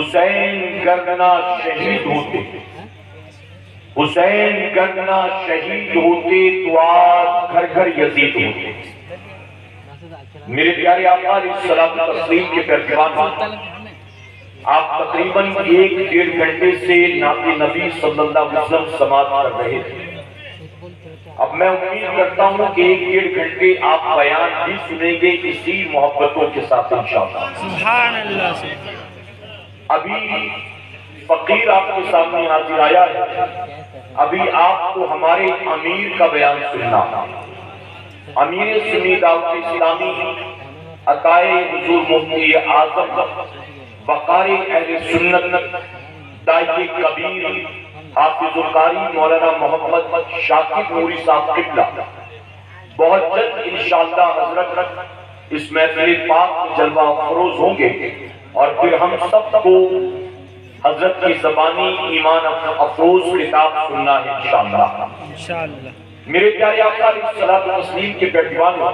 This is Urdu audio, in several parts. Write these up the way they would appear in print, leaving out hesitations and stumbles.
حسین گرنا شہید ہوتے، حسین گرنا شہید ہوتے تو آج گھر گھر یزید ہوتے۔ میرے پیارے آقا علیہ السلام تسلیم کے پیروان، آپ تقریباً 1-1.5 گھنٹے سے نعت نبی صلی اللہ علیہ وسلم سماعت کر رہے تھے۔ اب میں امید کرتا ہوں کہ 1-1.5 گھنٹے آپ بیان بھی سنیں گے اسی محبتوں کے ساتھ انشاءاللہ۔ سبحان اللہ۔ ابھی فقیر آپ کے سامنے حاضر آیا ہے، ابھی آپ کو ہمارے امیر کا بیان سننا، امیر سنی دعوت اسلامی عطائے حضور مفتی اعظم وقار اہل سنت داعی کبیر حافظ القاری مولانا محمد شاکر نوری صاحب قبلہ بہت جلد انشاءاللہ حضرت اس محفل پاک میں جلوہ افروز ہوں گے، اور پھر ہم سب کو حضرت کی زبانی ایمان افروز خطاب سننا ہے انشاءاللہ۔ میرے پیارے آقا علیہ الصلوۃ والتسلیم کے پیروانوں،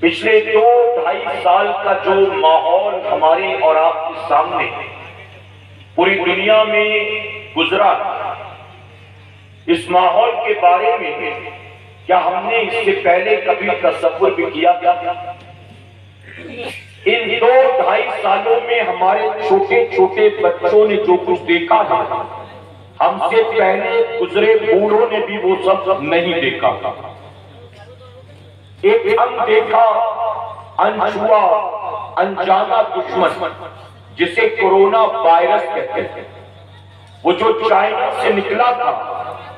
پچھلے 2-2.5 سال کا جو ماحول ہمارے اور آپ کے سامنے پوری دنیا میں گزرا، اس ماحول کے بارے میں کیا ہم نے اس سے پہلے کبھی تصور بھی کیا تھا؟ ان 2-2.5 سالوں میں ہمارے چھوٹے چھوٹے بچوں نے جو کچھ دیکھا ہے، ہم سے پہلے گزرے بوڑھوں نے بھی وہ سب نہیں دیکھا۔ ایک ہم دیکھا انچھوا انجانا دشمن جسے کورونا وائرس کہتے ہیں، وہ جو چائنا سے نکلا تھا،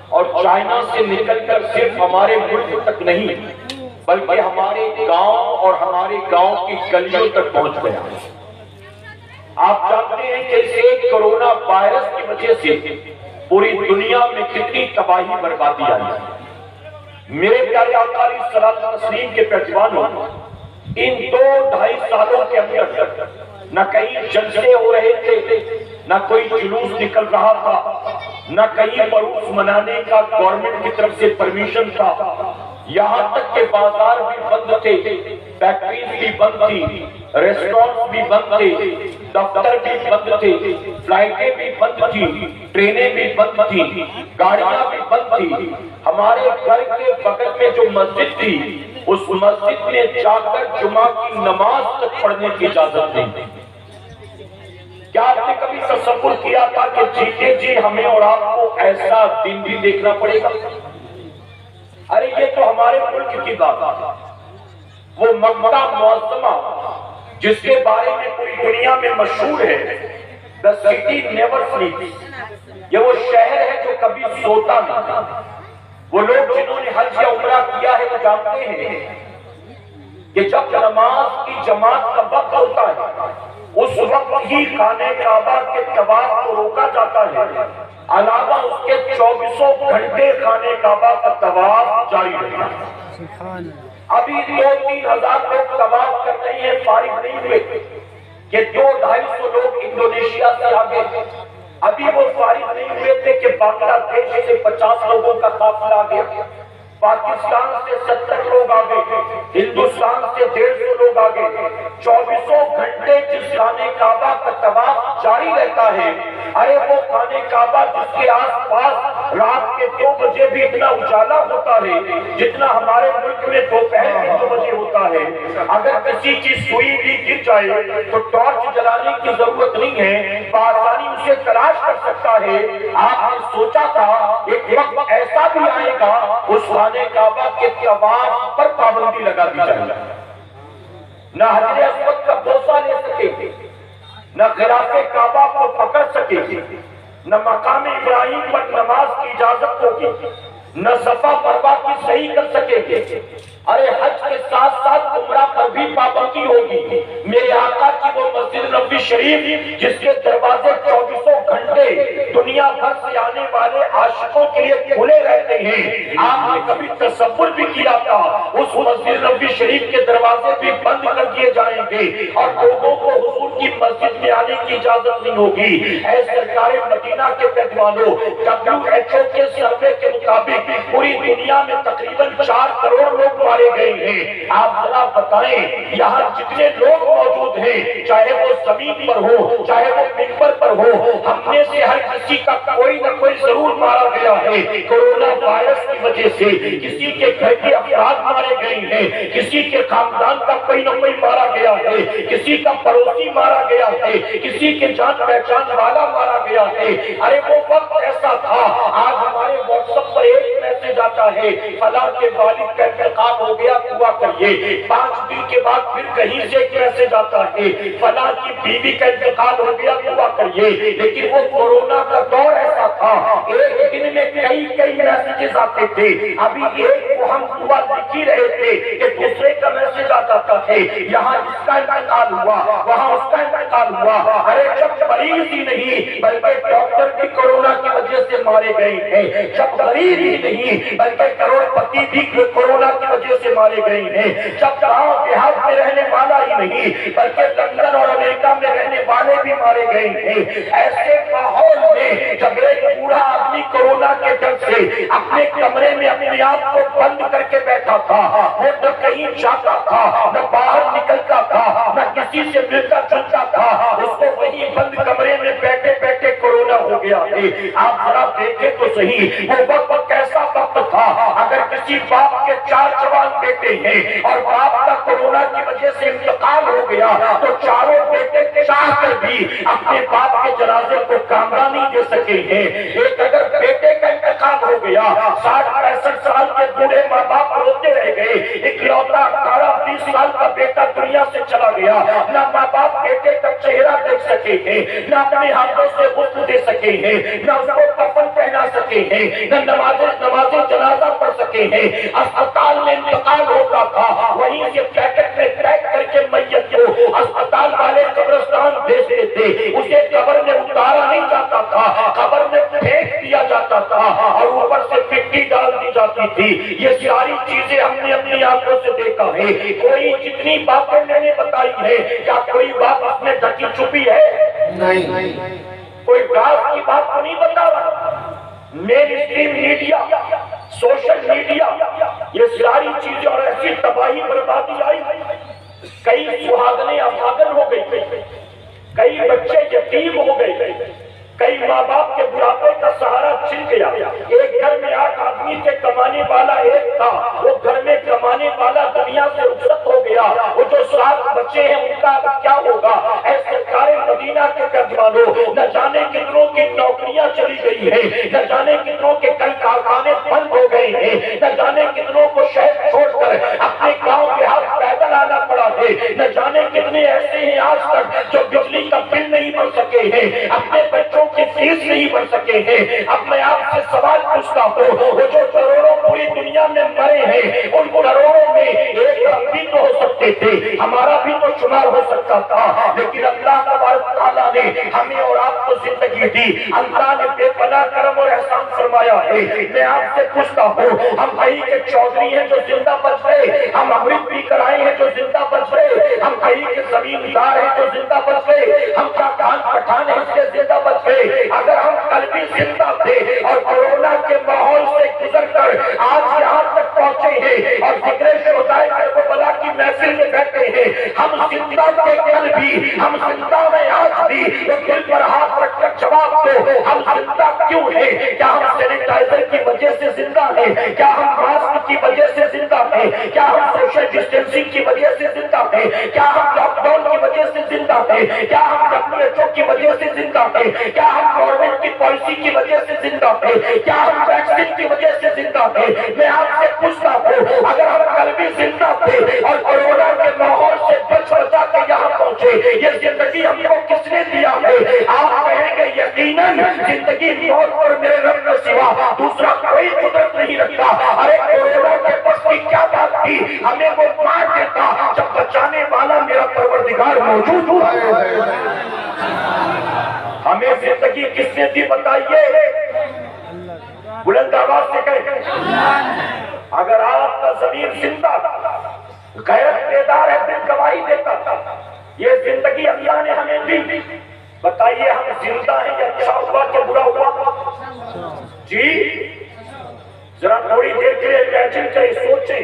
اور چائنا سے نکل کر صرف ہمارے ملک تک نہیں بلکہ ہمارے گاؤں اور ہمارے گاؤں کی گلیوں تک پہنچ گیا۔ آپ جانتے ہیں کہ اس کورونا وائرس کی وجہ سے پوری دنیا میں کتنی تباہی بربادی آئی ہے۔ میرے پیارے آقا علیہ الصلوۃ والتسلیم کے پیروانوں، ان 2-2.5 سالوں کے اندر نہ کہیں جلسے ہو رہے تھے، نہ کوئی جلوس نکل رہا تھا، نہ کہیں عروس منانے کا گورنمنٹ کی طرف سے پرمیشن تھا، یہاں تک کہ بازار بھی بند تھے، فیکٹریز بھی بند تھی، ریسٹورنٹ بھی بند تھے، دفتر بھی بند تھے، فلائٹیں بھی بند تھی، ٹرینیں بھی بند تھی، گاڑیاں بھی بند تھی۔ ہمارے گھر کے بغل میں جو مسجد تھی، اس مسجد میں جا کر جمعہ کی نماز تک پڑھنے کی اجازت نہیں۔ کیا آپ نے کبھی تصور کیا تھا کہ جیتے جی ہمیں اور آپ کو ایسا دن بھی دیکھنا پڑے گا؟ ارے یہ تو ہمارے ملک کی بات ہے، وہ مکہ معظمہ جس کے بارے میں پوری دنیا میں مشہور ہے، the city never sleeps، یہ وہ شہر ہے جو کبھی سوتا نہیں۔ وہ لوگ جنہوں نے حج یا عمرہ کیا ہے وہ جانتے ہیں کہ جب نماز کی جماعت کا وقت ہوتا ہے، اس وقت ہی خانہ کعبہ کے طواف کو روکا جاتا ہے، علاوہ اس کے 24 گھنٹے خانہ کعبہ کا طواف جاری رہتا ہے۔ ابھی 2-3 ہزار لوگ طواف کر رہے ہیں، فارغ نہیں ہوئے کہ 200-250 لوگ انڈونیشیا سے آگے، ابھی وہ فارغ نہیں ہوئے تھے کہ بنگلہ دیش سے 50 لوگوں کا قافلہ آ گیا، پاکستان سے 70 لوگ آ گئے، ہندوستان سے 150 لوگ آ گئے۔ 24 گھنٹے جس خانہ کعبہ کا طواف جاری رہتا ہے، ارے وہ خانہ کعبہ جس کے آس پاس رات کے 2 بجے بھی اتنا اجالا ہوتا ہے جتنا ہمارے ملک میں دوپہر کے 2 بجے ہوتا ہے۔ اگر کسی کی سوئی بھی گر جائے تو ٹارچ جلانے کی ضرورت نہیں ہے، بآسانی اسے تلاش کر سکتا ہے۔ آپ نے سوچا تھا ایک وقت ایسا بھی آئے گا اس خانہ کعبہ کے طواف پر پابندی لگا دی جائے گی، نہ حجر اسود کا بوسہ لے سکے گے، نہ غلاف کعبہ کو پکڑ سکے گے، نہ مقام ابراہیم پر نماز کی اجازت ہوگی، نہ صفا مروہ کی صحیح کر سکے گے۔ ارے حج کے ساتھ ساتھ عمرہ پر بھی پابندی ہوگی۔ میرے آقا کی وہ مسجد نبوی شریف جس کے دروازے 24 گھنٹے دنیا بھر سے آنے والے عاشقوں کے لیے کھلے رہتے ہیں، آپ نے کبھی تصور بھی کیا تھا اس مسجد نبوی شریف کے دروازے بھی بند کر دیے جائیں گے اور لوگوں کو حضور کی مسجد میں جانے کی اجازت نہیں ہوگی۔ اے سرکار مدینہ کے پیغمبروں، WHO کے سروے کے مطابق پوری دنیا میں تقریباً 4 کروڑ لوگ مارے گئے ہیں۔ آپ ذرا بتائیں یہاں جتنے لوگ موجود ہیں، چاہے وہ زمین پر ہو چاہے وہ منبر پر ہو، ہم میں سے ہر کسی کا کوئی نہ کوئی ضرور مارا گیا ہے کورونا وائرس کی وجہ سے۔ کسی کے گھر کے افراد مارے گئے ہیں، کسی کے خاندان کا کوئی نہ کوئی مارا گیا ہے، کسی کا پڑوسی مارا گیا ہے، کسی کے جان پہچان والا مارا گیا ہے۔ ارے وہ وقت ایسا تھا، آج ہمارے واٹس ایپ پر ایک میسج آتا ہے فلاں کے والد کا انتقال ہو گیا، دعا کریے۔ 5 دن کے بعد پھر کہیں سے ایک میسج آتا ہے فلاں کی بیوی کا انتقال ہو گیا، دعا کریے۔ لیکن وہ کورونا کا دور ایسا تھا، ایک دن میں کئی میسجز آتے تھے۔ ابھی ایک کو ہم دعا لکھ ہی رہے تھے کہ دوسرے کا میسج آ جاتا ہے یہاں اس کا انتقال ہوا، وہاں اس کا انتقال ہوا۔ ارے جب مریض ہی نہیں بلکہ ڈاکٹر بھی کورونا کی وجہ سے مارے گئے ہیں، جب غریب ہی نہیں بلکہ کروڑ پتی بھی کورونا کی وجہ سے مارے گئے ہیں، جب گاؤں دیہات میں رہنے والا ہی نہیں بلکہ لندن اور امریکہ میں رہنے والے بھی مارے گئے ہیں، ایسے ماحول میں جب ایک بوڑھا آدمی کورونا کے ڈر سے اپنے کمرے میں اپنے آپ کو بند کر کے بیٹھا تھا، وہ نہ کہیں جاتا تھا نہ باہر نکلتا تھا نہ کسی سے ملتا جلتا تھا، اس کو وہی بند کمرے میں بیٹھے بیٹھے کورونا ہو گیا ہے۔ آپ ذرا دیکھیں تو صحیح وہ وقت کیسا وقت تھا۔ اگر کسی باپ کے 4 جوان بیٹے ہیں اور باپ کا کورونا کی وجہ سے انتقال ہو گیا تو چاروں بیٹے چاہ کر بھی اپنے باپ کے جنازے کو کامرا نہیں دے سکے ہیں۔ ایک اگر بیٹے کا انتقال ہو گیا، 60-65 سال کے بوڑھے ماں باپ روتے رہ گئے، اکلوتا 18-20 سال کا بیٹا دنیا سے چلا گیا، نہ ماں باپ بیٹے کا چہرہ دیکھ سکے ہیں، نہ اپنے ہاتھوں سے غسل دے سکے ہیں، نہ اس کو کفن پہنا سکے ہیں، نہ نماز جنازہ پڑھ سکے ہیں۔ اسپتال میں انتقال ہوتا تھا، وہیں سے پیکٹ میں پیک کر کے میت کو اسپتال والے قبرستان بھیجتے تھے، اسے قبر میں اتارا نہیں جاتا تھا، قبر میں پھینک دیا جاتا تھا اور اوپر سے مٹی ڈال دی جاتی تھی۔ یہ ساری چیزیں ہم نے اپنی آنکھوں سے دیکھا ہے۔ کوئی جتنی باتیں میں نے بتائی ہے کیا کوئی بات اس میں ڈھکی چھپی ہے؟ نہیں۔ کوئی راز کی بات تو نہیں بتا رہا۔ مین اسٹریم میڈیا، سوشل میڈیا، یہ ساری چیزیں اور ایسی تباہی بربادی آئی، کئی سہاگنیں افاغن ہو گئی، کئی بچے یتیم ہو گئے، کئی ماں باپ کے بڑھاپے کا سہارا چھن گیا۔ ایک گھر میں 8 آدمی کے کمانے والا ایک تھا، وہ گھر میں کمانے والا دنیا سے رخصت ہو گیا، وہ جو 7 بچے ہیں ان کا کیا ہوگا؟ اے سرکار مدینہ کے پیغمبروں، نہ جانے کتنوں کی نوکریاں چلی گئی ہیں، نہ جانے کتنوں کے کئی کارخانے بند ہو گئے ہیں، نہ جانے کتنوں کو شہر چھوڑ کر اپنے گاؤں کے ہاتھ پیدل آنا پڑا ہے، نہ جانے کتنے ایسے ہیں آج تک جو بجلی کا بل نہیں بھر سکے ہیں، اپنے بچوں کی فیس نہیں بھر سکے ہیں۔ اب میں آپ سے سوال پوچھتا ہوں، وہ جو کروڑوں پوری دنیا میں مرے ہیں، ان کروڑوں میں ایک بھی تو ہو سکتے تھے، ہمارا بھی تو شمار ہو سکتا تھا، لیکن اللہ تبارک تعالیٰ نے ہمیں اور آپ کو زندگی دی، اللہ نے بے پناہ کرم اور احسان فرمایا ہے۔ میں آپ سے پوچھتا ہوں، ہم کہیں کے چودھری ہیں جو زندہ بچ گئے، ہم امرت بھی کرائے ہیں جو زندہ بچ گئے، ہم کہیں کے زمیندار ہیں جو زندہ بچ گئے، ہم کا کان پٹھان ہیں اس کے زندہ بچ گئے۔ اگر ہم کل بھی زندہ تھے اور کورونا کے ماحول سے گزر کر آج یہاں تک پہنچے ہیں اور ذکر شہدائے کربلا کی محفل میں بیٹھے ہیں، ہم زندہ تھے کل بھی، ہم زندہ ہیں آج بھی، تو دل پر ہاتھ رکھ کر جواب دو، ہم زندہ کیوں ہیں؟ کیا ہم سینیٹائزر کی وجہ سے زندہ ہیں؟ کیا ہم ماسک کی وجہ سے زندہ ہیں؟ کیا ہم سوشل ڈسٹینسنگ کی وجہ سے زندہ ہیں؟ کیا ہم لاک ڈاؤن کی وجہ سے زندہ ہیں؟ کیا ہم WHO کی وجہ سے زندہ ہیں؟ کیا ہم گورنمنٹ کی پالیسی کی وجہ سے زندہ ہیں؟ کیا ہم ویکسین کی وجہ سے زندہ ہیں؟ میں آپ سے پوچھتا ہوں، اگر ہم کل بھی زندہ تھے اور کورونا کے ماحول سے بچ بچا کے یہاں پہنچے، یہ زندگی ہم کو کس نے دیا ہے؟ آپ کہیں گے یقیناً زندگی موت اور میرے رب کے سوا دوسرا کوئی قدرت نہیں رکھتا۔ ارے کورونا کے بس کی کیا بات تھی؟ ہمیں وہ مار دیتا جب بچانے والا میرا پروردگار موجود ہوا ہے۔ ہمیں زندگی کس نے دی بتائیے؟ بلند آواز سے کہیں، اگر آپ کا ضمیر زندہ غیرت بیدار ہے، دل گواہی دیتا، یہ زندگی اللہ نے ہمیں دی، بتائیے ہم زندہ ہیں یا اچھا ہوا کہ برا ہوا؟ جی ذرا تھوڑی دیر کے لیے امیجن کریں، سوچیں،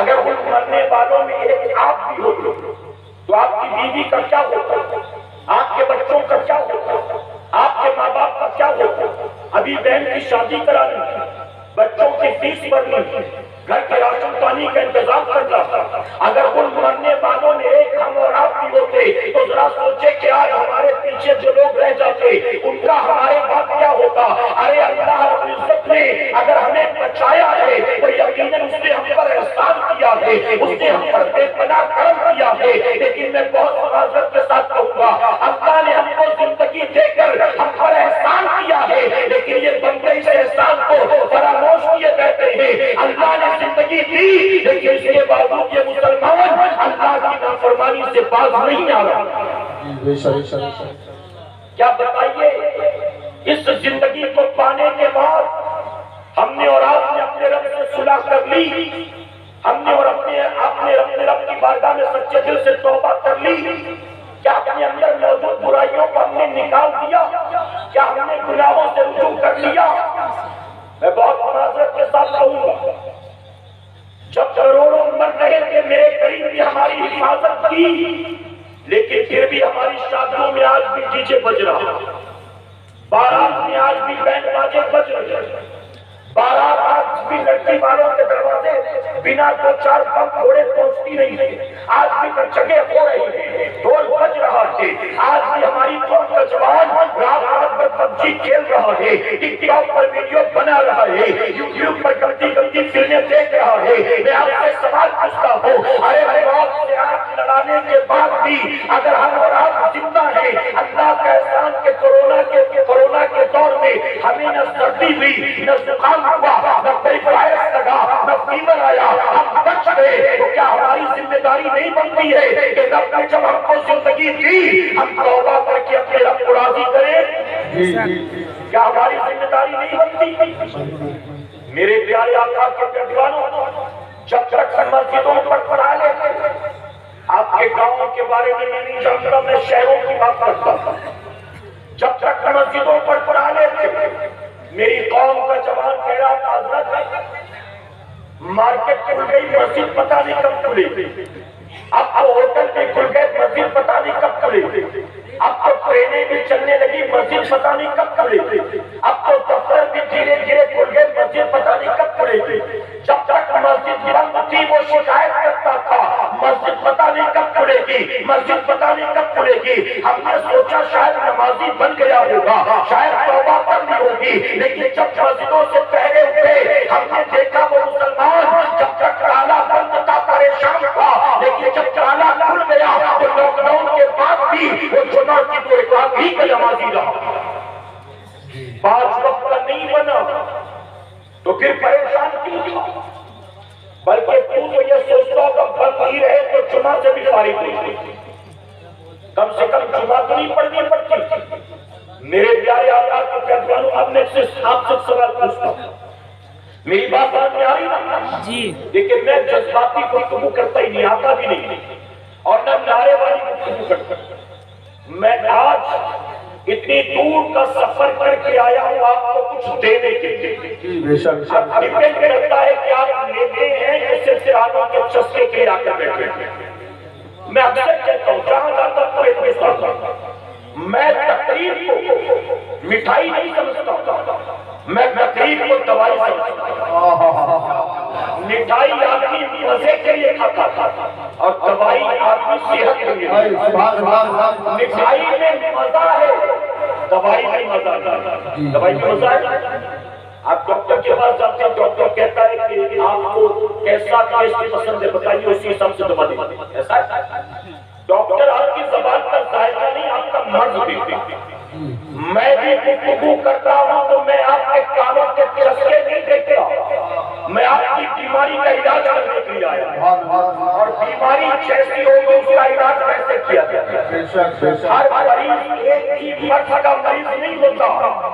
اگر ان مرنے والوں میں ایک آپ بھی ہو تو آپ کی بیوی کا کیا ہوتا، آپ کے بچوں کا کیا ہوتا، آپ کے ماں باپ کا کیا ہوتا؟ ابھی بہن کی شادی کرانی، بچوں کی فیس بھرنی، گھر کے راشن پانی کا انتظام کرنا، اگر ان مرنے والوں میں ایک ہم اور آپ بھی ہوتے تو ذرا سوچے کہ آج ہمارے پیچھے جو لوگ رہ جاتے ان کا ہمارے بعد کیا ہوتا؟ ارے اللہ رب العزت نے اگر ہمیں بچایا ہے تو یقیناً اس نے ہم پر احسان کیا ہے، اس نے ہم پر بے پناہ کرم کیا ہے، لیکن میں بہت معذرت کے ساتھ کہوں گا اللہ نے ہم کو زندگی دے کر ہم پر احسان کیا ہے، لیکن یہ بندے اس احسان کو فراموش کیے بیٹھے ہیں۔ اللہ نے زندگی دی لیکن اس کے باوجود یہ مسلمان اللہ کی نافرمانی سے باز نہیں آ رہا۔ کیا بتائیے اس زندگی کو پانے کے بعد ہم نے اور آپ نے اپنے رب سے صلح کر لی، ہم نے اور اپنے رب کی بارگاہ میں سچے دل سے توبہ کر لی، کیا اپنے اندر موجود برائیوں کو ہم نے نکال دیا، کیا ہم نے گناہوں سے رجوع کر لیا؟ میں بہت معذرت کے ساتھ کہوں گا جب کروڑوں مر رہے تھے میرے قریب بھی ہماری حفاظت کی، لیکن پھر بھی ہماری شادیوں میں آج بھی ڈی جے بج رہا، بارات میں آج بھی بینڈ باجے بج رہے، بارات آج بھی لڑکی والوں کے دروازے بنا دو چار بم پھوڑے پہنچتی نہیں ہے، آج بھی جگہ ہو رہی ہے، ڈھول بج رہا ہے، آج بھی ہماری قوم کا جوان رات رات بھر پب جی کھیل رہا ہے، ٹک ٹاک پر ویڈیو بنا رہا ہے، یوٹیوب پر گندی گندی فلمیں دیکھ رہا ہے۔ میں آپ سے سوال پوچھتا ہوں، ارے موت سے آنکھ لڑانے کے بعد بھی اگر ہم اور آپ زندہ ہیں، اللہ کا احسان کہ کورونا کے دور میں ہمیں نہ سردی ہوئی، نہ زکام ہوا، نہ کوئی وائرس لگا، نہ فیور آیا، ہم بچ گئے، تو کیا ہماری ذمہ داری نہیں بنتی ہے کہ رب نے جب ہم کو زندگی دی ہم توبہ کر کے اپنے رب کو راضی کریں؟ کیا ہماری ذمہ داری نہیں بنتی؟ میرے پیارے آقا کے دیوانوں، جب تک مسجدوں پر پڑھا لیتے، آپ کے گاؤں کے بارے میں نہیں جانتا، میں شہروں کی بات کرتا تھا، جب تک مسجدوں پر پڑھا لیتے میری قوم کا جوان کہہ رہا تھا حضرت مارکیٹ کھل گئی مسجد پتہ نہیں کب کھلے، اب تو ہوٹل بھی کھل گئے مسجد پتہ نہیں کب کھلے، اب تو ٹرینیں بھی چلنے لگی مسجد پتہ نہیں کب کھلے، اب تو دفتر بھی دھیرے دھیرے کھل گئے مسجد پتہ نہیں کب کھلے۔ جب تک مسجد بند تھی وہ شکایت کرتا تھا مسجد پتہ نہیں کب کھلے گی، مسجد پتہ نہیں کب کھلے گی۔ ہم نے سوچا شاید نمازی بن گیا ہوگا، شاید توبہ کر لی ہوگی، لیکن جب مسجدوں سے پہلے اٹھے ہم نے دیکھا وہ مسلمان جب تک تالا بند تھا پریشان تھا، لیکن جب تالا کھل گیا تو لاک ڈاؤن کے بعد بھی وہ جمعہ کی تو اقامت ہی کا نمازی رہا، 5 وقت کا نہیں بنا تو پھر پریشان کیوں تھا؟ بلکہ تو یہ سوچتا ہوگا بند ہی رہے تو جمعہ سے بھی فارغ نہیں، کم سے کم جمعہ تو نہیں پڑھنی پڑتی۔ میرے پیارے آقا کے پیغمبروں، اب میں آپ سے سوال پوچھتا ہوں، میری بات سمجھ میں آ رہی نا؟ جی لیکن میں جذباتی گفتگو کرتا ہی نہیں، آتا بھی نہیں، اور نہ نعرے والی گفتگو کرتا۔ میں آج اتنی دور کا سفر کر کے آیا ہوں آپ کو کچھ دینے کے لیے، اب ڈیپینڈ کرتا ہے کہ آپ لیتے ہیں کہ صرف آنوں کے چسکے کے آ کر بیٹھے ہیں۔ میں اکثر کہتا ہوں جہاں جاتا ہوں ایک مثال، میں تقریر کو مٹھائی نہیں سمجھتا، میں تقریر کو دوائی سمجھتا ہوں۔ مٹھائی آدمی مزے کے لیے کھاتا تھا اور دوائی آدمی صحت کے لیے۔ مٹھائی میں مزہ ہے، دوائی میں مزہ ہے، دوائی میں مزہ ہے۔ آپ ڈاکٹر کے پاس جاتے ہیں، ڈاکٹر کہتا ہے کہ آپ کو کیسا ٹیسٹ پسند ہے بتائیے، اسی حساب سے دوا دیں، ایسا ہے؟ ڈاکٹر آپ کی زبان کا ذائقہ نہیں آپ کا مرض دیکھتے ہیں۔ میں بھی گفتگو کرتا ہوں تو میں آپ کے کانوں کے چسکے نہیں دیکھتا، میں آپ کی بیماری کا علاج کرنے کے لیے آیا ہوں، اور بیماری جیسی ہوگی اس کا علاج کیسے کیا جاتا ہے۔ ہر مریض ایک ہی مرض کا مریض نہیں ہوتا،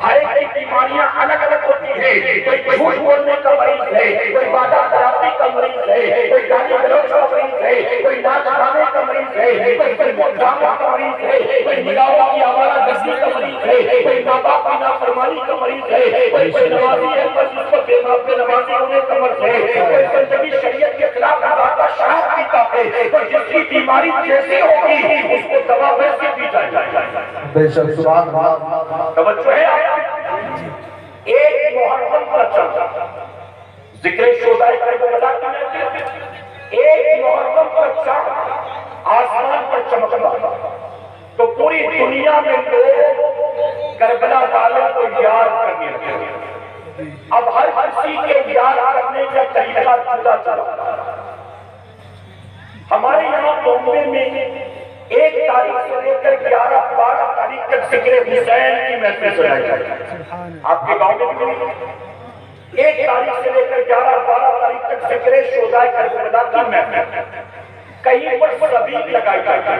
ہر ایک کی بیماریاں الگ الگ ہوتی ہیں، کوئی جھوٹ بولنے کا مریض ہے، کوئی وعدہ خلافی کا مریض ہے، کوئی گالی گلوچ کا مریض ہے، کوئی ناچ گانے کا مریض ہے، کوئی ڈرامہ کا مریض ہے، کوئی نگاہوں کی آواز ہے، کوئی ماں باپ کی نافرمانی کا مریض ہے، کوئی نمازی ہے پر جس پر بے نمازی ہونے کا مرض ہے، کوئی زندگی شریعت کے خلاف آتا شراب پیتا ہے، تو جس کی بیماری جیسی ہوگی اس کو دوا ویسی دی جائے. بے شک سبحان اللہ. توجہ ہے آپ. ایک محرم کا چند ذکر شہدائے کربلا کی محفل، ایک محرم کا چند آسمان پر چمکتا تو پوری دنیا میں لوگ کربلا والوں کو یاد کرنے لگے. اب ہر کسی کے یاد کرنے کا طریقہ جدا چلا. ہمارے یہاں بامبے میں 1 تاریخ سے لے کر 11-12 تاریخ تک ذکر حسین کی محفل سنائی جاتی ہے. آپ کے گاؤں میں 1 تاریخ سے لے کر 11-12 تاریخ تک ذکر شہدائے کربلا کی محفل. کہیں پر سبیل لگائی جاتی ہے،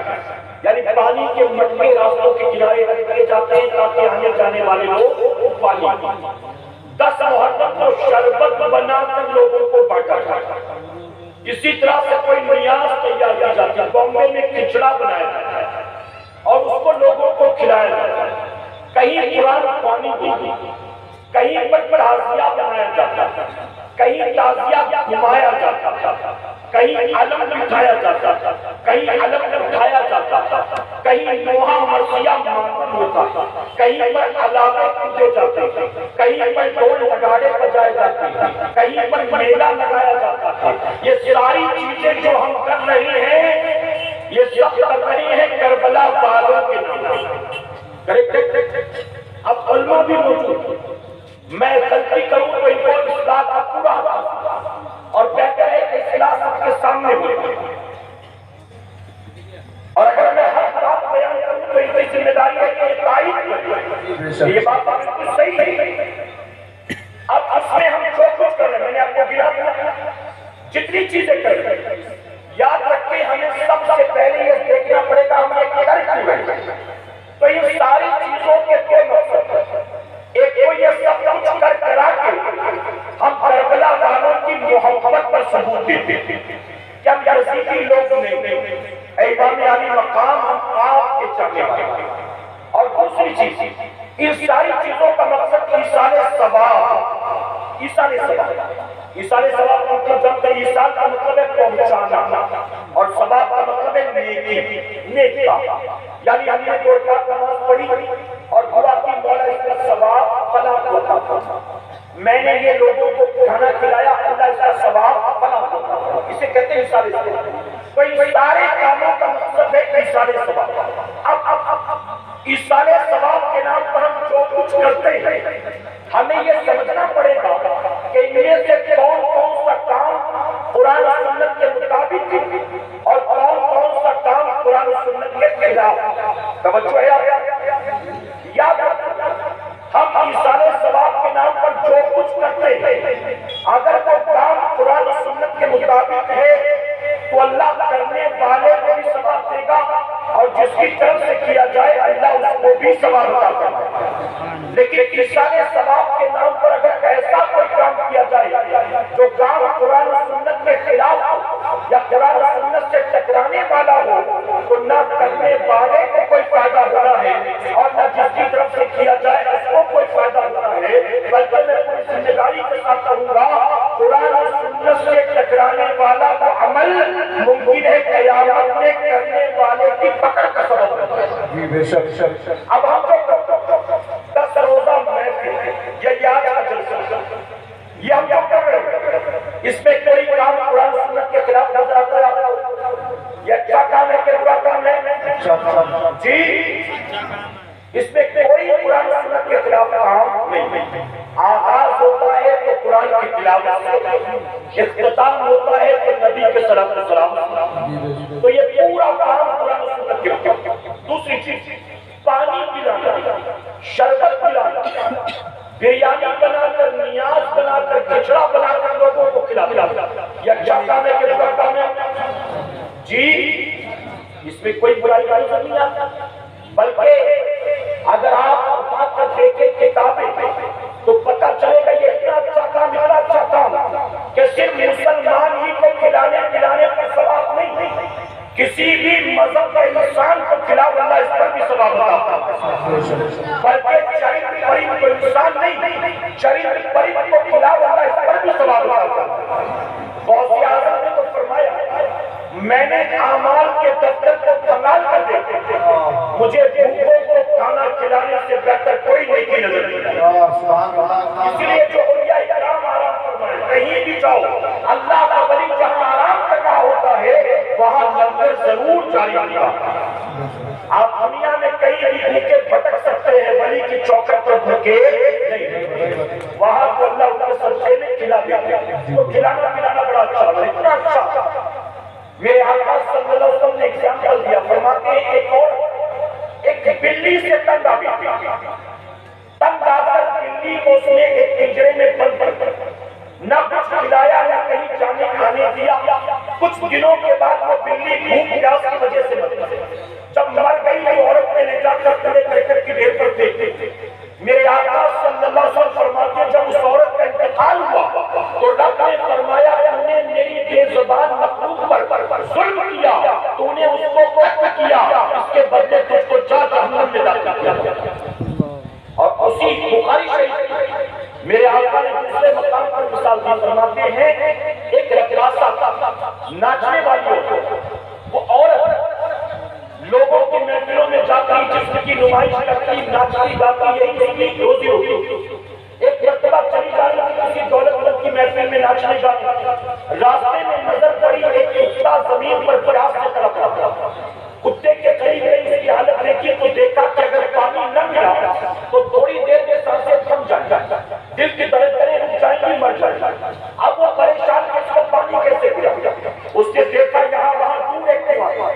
یعنی پانی کے مٹکے راستوں کے کنارے رکھے جاتے ہیں تاکہ آنے جانے والے لوگ پانی. 10 محرم کو شربت بنا کر لوگوں کو بانٹا جاتا ہے. اسی طرح سے کوئی نیاز تیار کیا جاتا ہے، بامبے میں کھچڑا بنایا جاتا ہے اور اس کو لوگوں کو کھلایا جاتا ہے. کہیں قرآن پانی دی، کہیں پر تعزیہ بنایا جاتا ہے، کہیں تعزیہ گھمایا جاتا ہے، کہیں علم بٹھایا جاتا ہے، کہیں علم اٹھایا جاتا ہے، کہیں نوحہ مرثیہ معمول ہوتا ہے، کہیں پر علاوے پوجے جاتے ہیں، کہیں پر ڈھول نگاڑے بجائے جاتے ہیں، کہیں پر میلہ لگایا جاتا ہے. یہ ساری چیزیں جو ہم کر رہے ہیں یہ سب کر رہے ہیں کربلا والوں کے نام. اب علماء بھی موجود، میں غلطی کروں تو ان کو اصلاح کا پورا اور بہتر ہے کہ اصلاح سب کے سامنے ہو. اور اگر میں ہر بات بیان کروں تو ان کی ذمہ داری ہے کہ یہ تائید، یہ بات بالکل صحیح ہے. اب اس میں ہم جو کچھ کر رہے ہیں، میں نے آپ کو گنا دیا جتنی چیزیں کر رہے ہیں، یاد رکھیں ہمیں سب سے پہلے یہ دیکھنا پڑے گا ہم نے کر کیوں رہے ہیں. تو ان ساری چیزوں کے دو مقصد ہیں. ایک تو یہ سب کچھ کر کرا کے ہم کربلا والوں کی محبت پر ثبوت دیتے ہیں کہ ہم یزیدی لوگ نہیں، اے امام علی مقام ہم آپ کے چاہنے والے ہیں. اور دوسری چیز ان ساری چیزوں کا مقصد ایصال ثواب. ایصال ثواب، ایصال ثواب کا مطلب ہے، ایصال کا مطلب ہے پہنچانا اور ثواب کا مطلب ہے نیکی، نیکی. یعنی ہم نے 2 رکعت نماز پڑھی اور دعا کی مولا اس کا ثواب فلاں کو عطا فرما. میں نے یہ لوگوں کو کھانا کھلایا، اللہ اس کا ثواب فلاں کو عطا فرما. اسے کہتے ہیں ایصال ثواب. تو ان سارے کاموں کا مقصد ہے ایصال ثواب. اب ایصال ثواب کے نام پر ہم جو کچھ کرتے ہیں ہمیں یہ سمجھنا پڑے گا کہ ان میں سے کون کون سا کام قرآن و سنت کے مطابق اور کون کون سا کام قرآن و سنت کے خلاف. توجہ ہے. یاد ہم ایصال ثواب کے نام پر جو کچھ کرتے ہیں اگر وہ کام قرآن و سنت کے مطابق ہے تو اللہ کرنے والے کو بھی ثواب دے گا اور جس کی طرف سے کیا جائے اللہ اس کو بھی ثواب عطا کرے گا. لیکن ایصال ثواب کے نام پر اگر ایسا کوئی کام کیا جائے جو کام قرآن و سنت کے خلاف یا قرآن و سنت سے ٹکرانے والا ہو تو نہ کرنے والے کو کوئی فائدہ ہو رہا ہے اور نہ جس کی طرف سے کیا جائے اس کو کوئی فائدہ ہو رہا ہے. بلکہ میں پوری ذمہ داری کے ساتھ کہوں گا قرآن و سنت سے ٹکرانے والا وہ عمل ممکن ہے قیامت میں کرنے والے کی پکڑ کا سبب ہوتا ہے. بے شک. اب ہم کو 10 روزہ محفل یہ یاد کا جلسہ یہ ہم کیا کر رہے ہیں؟ اس میں کوئی کام قرآن و سنت کے خلاف نظر آتا ہے؟ یہ اچھا کام ہے کہ برا کام ہے؟ جی اس میں کوئی قرآن و سنت کے خلاف کام نہیں. آغاز ہوتا ہے تو قرآن کی تلاوت، اختتام ہوتا ہے تو نبی کے صلی اللہ علیہ وسلم. تو یہ پورا کام قرآن و سنت کے خلاف. دوسری چیز پانی پلانا، شربت پلانا، بریانی بنا کر، نیاز بنا کر، کھچڑا بنا کر لوگوں کو کھلانا، یہ اچھا کام ہے کہ برا کام ہے؟ جی اس میں کوئی برائی کا نظر نہیں آتا. بلکہ اگر آپ اٹھا کر دیکھیں کتابیں تو پتہ چلے گا یہ اتنا اچھا کام، اتنا اچھا کام کہ صرف مسلمان ہی کو کھلانے پلانے پر ثواب نہیں، کسی بھی مذہب کا انسان کو کھلاؤ اللہ اس پر بھی ثواب عطا بلکہ چرند پرند کو انسان نہیں، چرند پرند کو کھلا والا اس پر بھی ثواب ہوتا ہے۔ غوث اعظم نے تو فرمایا میں نے اعمال کے دفتر کو کنگال کر دیا، مجھے بھوکوں کو کھانا کھلانے سے بہتر کوئی نیکی نظر نہیں آئی۔ اس لیے جو اولیاء کرام آرام فرمائے، کہیں بھی جاؤ اللہ کا ولی جہاں آرام کر رہا ہوتا ہے وہاں لنگر ضرور جاری ہوتا ہے۔ آپ دنیا میں کہیں بھی بھوکے بھٹک سکتے ہیں، ولی کی چوکھٹ پر بھوکے نہیں، وہاں تو اللہ ان کے سبزے میں کھلا دیا، تو کھلانا پلانا بڑا اچھا ہے، اتنا اچھا۔ میرے آقا صلی اللہ علیہ وسلم نے ایگزامپل دیا، فرماتے ہیں ایک بلی سے تنگ آ گئی، تنگ آ کر بلی کو اس نے ایک پنجرے میں بند کر دیا، نہ کچھ کھلایا نہ کہیں جانے کھانے دیا۔ کچھ دنوں کے بعد وہ بلی بھوک پیاس کی وجہ سے مر گئی، جب مر گئی تو عورت نے لے جا کر پورے کرکٹ کی ڈھیر پر پھینک دی۔ میرے آقا صلی اللہ علیہ وسلم فرماتے ہیں جب اس عورت کا انتقال ہوا تو رب نے فرمایا تو نے میری بے زبان مخلوق پر ظلم کیا، تو نے اس کو قتل کیا، اس کے بدلے تجھ کو جا جہنم میں داخل کیا۔ اور اسی بخاری شریف میرے آقا نے دوسرے مقام پر مثال دی، فرماتے ہیں ایک رقاصہ ناچنے والی ہوتی، وہ عورت لوگوں کی محفلوں میں جاتی، جسم کی نمائش کرتی، ناچتی گاتی، یہی اس کی روزی ہوتی۔ ایک مرتبہ چلی جا رہی تھی کسی دولت مند کی محفل میں ناچنے جاتی، راستے میں نظر پڑی ایک کتا زمین پر پیاس سے تڑپ رہا تھا۔ کتے کے قریب گئی، اس کی حالت دیکھی تو دیکھا کہ اگر پانی نہ ملا تو تھوڑی دیر میں سانسیں تھم جائیں، دل کی دھڑکنیں رک جائیں گی، مر جائیں۔ اب وہ پریشان کہ اس کو پانی کیسے پیا، اس نے دیکھا یہاں وہاں دور ایک کنواں،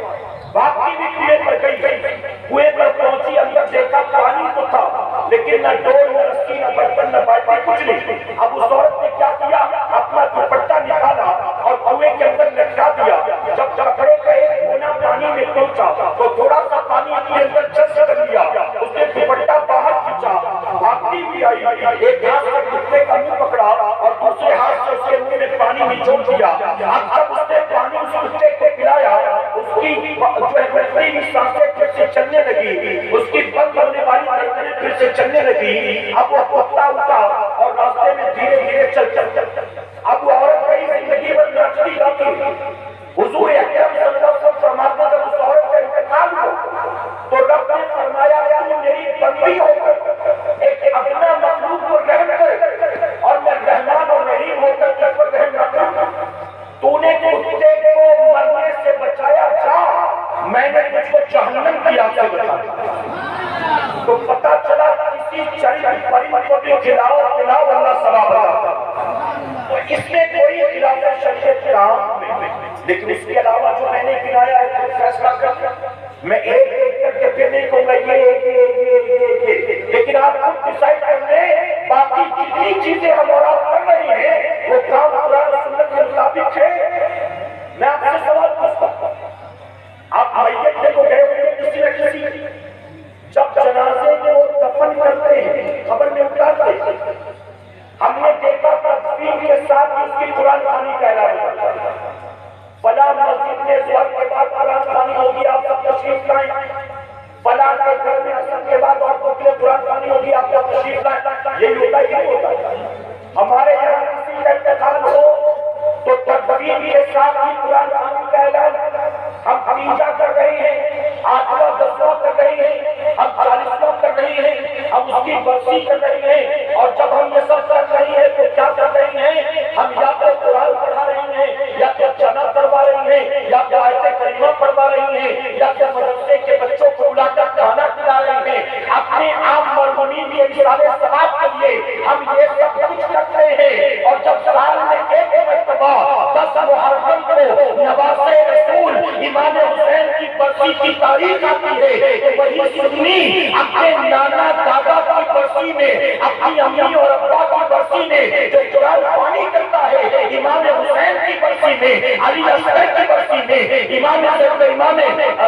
باقی بھی کنویں پر گئی، کنویں پر پہنچی، اندر دیکھا پانی تو تھا لیکن نہ ڈول نہ رسی نہ برتن نہ بالٹی کچھ نہیں۔ اب اس عورت نے کیا کیا، اپنا دوپٹہ نکالا اور کنویں کے اندر لٹکا دیا۔ جب کپڑے کا ایک کونا پانی میں پہنچا تو تھوڑا سا پانی اپنے اندر جذب کر لیا، اس نے دوپٹہ باہر کھینچا، بھاگتی بھی آئی، ایک ہاتھ سے کتے کا منہ پکڑا اور دوسرے ہاتھ سے اس کے منہ میں پانی نچوڑ دیا۔ اب جب اس نے پانی اس کتے کو پلایا، اس کی جو ہے بہترین سانسیں پھر سے چلنے لگی، اس کی بند ہونے والی دھڑکنیں پھر سے چلنے لگی۔ اب وہ کتا اٹھا اور راستے میں دھیرے دھیرے چل اب وہ عورت کئی زندگی میں ناچتی گاتی۔ حضور اکرم صلی اللہ علیہ وسلم فرماتے جب اس عورت کا انتقال ہوا تو رب نے فرمایا تو میری بندی ہو کر ایک ادنا مخلوق کو رحم کر، اور میں رحمان اور رحیم ہو کر تجھ پر رحم نہ کروں۔ تو نے کتے کو مرنے سے بچایا، جا میں نے تجھ کو جہنم کی آگ سے بچایا۔ تو پتہ چلا کسی چرند پرند کو بھی کھلاؤ اللہ ثواب عطا۔ تو اس میں کوئی خلاف شریعت کام نہیں، لیکن اس کے علاوہ جو میں نے گنایا ہے خود فیصلہ کر، میں ایک ایک کر کے پھر نہیں کہوں گا یہ، لیکن آپ خود ڈیسائیڈ کر لیں باقی جتنی چیزیں ہم اور آپ کر رہے ہیں وہ کام قرآن و سنت کے مطابق ہے۔ میں آپ سے سوال پوچھتا ہوں، آپ میت کو گئے ہوئے کسی نہ کسی، جب جنازے کو دفن کرتے ہیں قبر میں اتارتے ہیں، ہم نے دیکھا تدفین کے ساتھ اس کی قرآن خوانی کا اعلان ہوتا ہے، فلاں مسجد میں ظہر کے بعد قرآن خوانی ہوگی، آپ سب تشریف لائیں، فلاں کے گھر میں عصر کے بعد عورتوں کے لیے قرآن خوانی ہوگی، آپ سب تشریف لائیں۔ یہی ہوتا ہے کہ نہیں ہوتا؟ ہمارے یہاں کسی کا انتقال ہو تو تدفین کے ساتھ ہی قرآن خوانی کا اعلان، ہم حمیدہ کر رہے ہیں، آٹھواں دسواں کر رہے ہیں، ہم 40واں کر رہے ہیں، ہم اس کی برسی کر رہے ہیں، اور جب ہم یہ سب کر رہے ہیں تو کیا کر رہے ہیں؟ ہم یا تو قرآن پڑھا رہے ہیں، یا تو جنا کروا رہے ہیں، یا تو آیت کریمہ پڑھوا رہے ہیں، یا تو مدرسے کے بچوں کو بلا کر کھانا کھلا رہے ہیں۔ اپنے عام مرمونی کے اشارے ثواب کے لیے ہم یہ سب کچھ کرتے ہیں، اور جب سال میں ایک مرتبہ 10 محرم کو نواسے رسول امام حسین کی برسی کی تاریخ آتی ہے تو وہی سنی اپنے نانا دادا کی برسی میں، اپنی امی اور ابا کی برسی میں جو قرآن خوانی کرتا ہے، امام حسین کی برسی میں، علی اصغر کی برسی میں، امام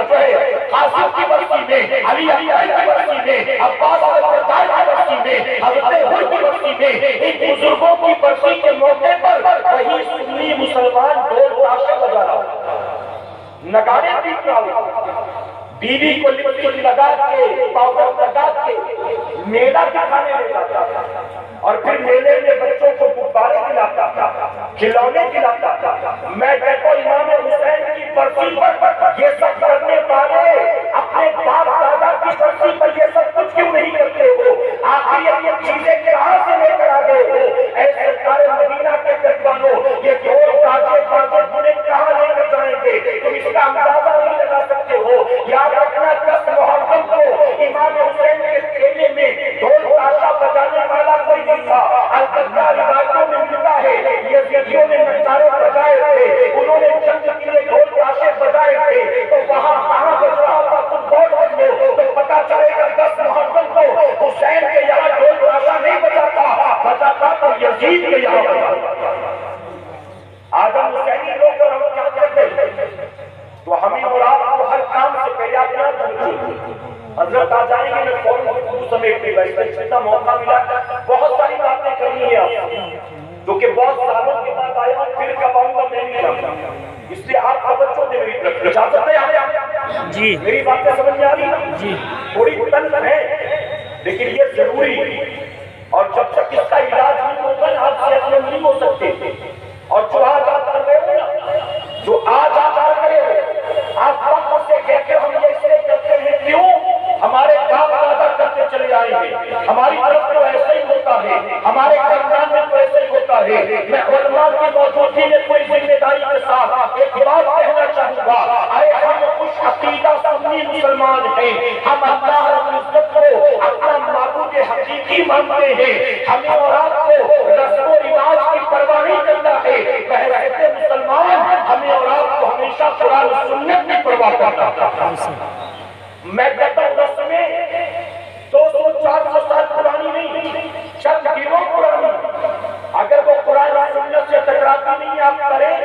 جو ہے قاسم کی برسی میں، علی اکبر کی برسی میں، عباس الفردار کی برسی میں، حضرت حر کی برسی میں، ان بزرگوں کی برسی کے موقع پر وہی سنی مسلمان ڈھول تاشے بجا رہا، نگارے پیٹ رہا، بیوی کو لپسٹک لگا کے پاؤڈر لگا کے میلہ دکھانے لے جاتا تھا اور پھر میلے میں بچوں کو غبارے دلاتا تھا، کھلونے دلاتا تھا۔ میں کہتا ہوں امام حسین کی برسی پر یہ سب کرنے والے اپنے باپ دادا کی برسی پر یہ سب کچھ کیوں نہیں کرتے ہو؟ آخر یہ چیزیں کہاں سے لے کر آ گئے ہو؟ اے سرکار مدینہ کے دربانوں، یہ دور تاجے تاجے تمہیں کہاں لے کر جائیں گے؟ تم اس کا اندازہ نہیں لگا سکتے ہو۔ یاد رکھنا 10 محرم کو امام حسین کے کھیلے میں ڈھول تاشا بجانے والا کوئی نہیں تھا، البتہ روایتوں میں ملتا ہے یزیدیوں نے نظارے بجائے تھے، انہوں نے جنگ کے لیے ڈھول تاشے بجائے تھے، تو وہاں کہاں بج رہا تھا تم غور کر لو تو پتا چلے گا 10 محرم کو حسین کے یہاں ڈھول تاشا نہیں بجاتا، بجاتا تو یزید کے یہاں بجاتا۔ آج ہم حسینی لوگ اور ہم کیا کرتے ہیں؟ تو ہمیں اور آپ کو ہر کام سے پہلے اپنا حضرت آ جائیں گے، میں فوراً گفتگو سمیٹنے ویسے اتنا موقع ملا، بہت ساری باتیں کرنی ہیں آپ جو کہ بہت سالوں کے بعد آیا ہوں، پھر کب آؤں گا میں نہیں جانتا، اس لیے آپ توجہ دیں میری طرف۔ اجازت ہے آپ جی؟ میری باتیں سمجھ میں آ رہی ہیں؟ جی تھوڑی تنگ ہے لیکن یہ ضروری ہے، اور جب تک اس کا علاج نہیں ہوگا نا آپ صحت مند نہیں ہو سکتے۔ اور جو آج آپ کر رہے ہو نا، جو آج آپ کر رہے ہو، آپ وقت سے کہتے ہو ہم یہ اس لیے کرتے ہیں کیوں؟ ہمارے باپ دادا کرتے چلے آئے ہیں، ہماری طرف تو ایسا ہی ہوتا ہے، ہمارے خاندان میں تو ایسا ہی ہوتا ہے۔ میں علماء کی موجودگی میں کوئی ذمہ داری کے ساتھ ایک بات کہنا چاہوں گا، آئے ہم خوش عقیدہ سنی مسلمان ہیں، ہم اللہ رب العزت کو اپنا معبود حقیقی مانتے ہیں، ہمیں اور آپ کو رسم و رواج کی پرواہ نہیں کرنا ہے، بہرحیث مسلمان ہمیں اور آپ کو ہمیشہ قرآن و سنت کی پرواہ کرنا ہے۔ میں کہتا ہوں رسمیں 200-400 سال پرانی نہیں، چند دنوں پرانی، اگر وہ قرآن و سنت سے ٹکراتی نہیں آپ کریں،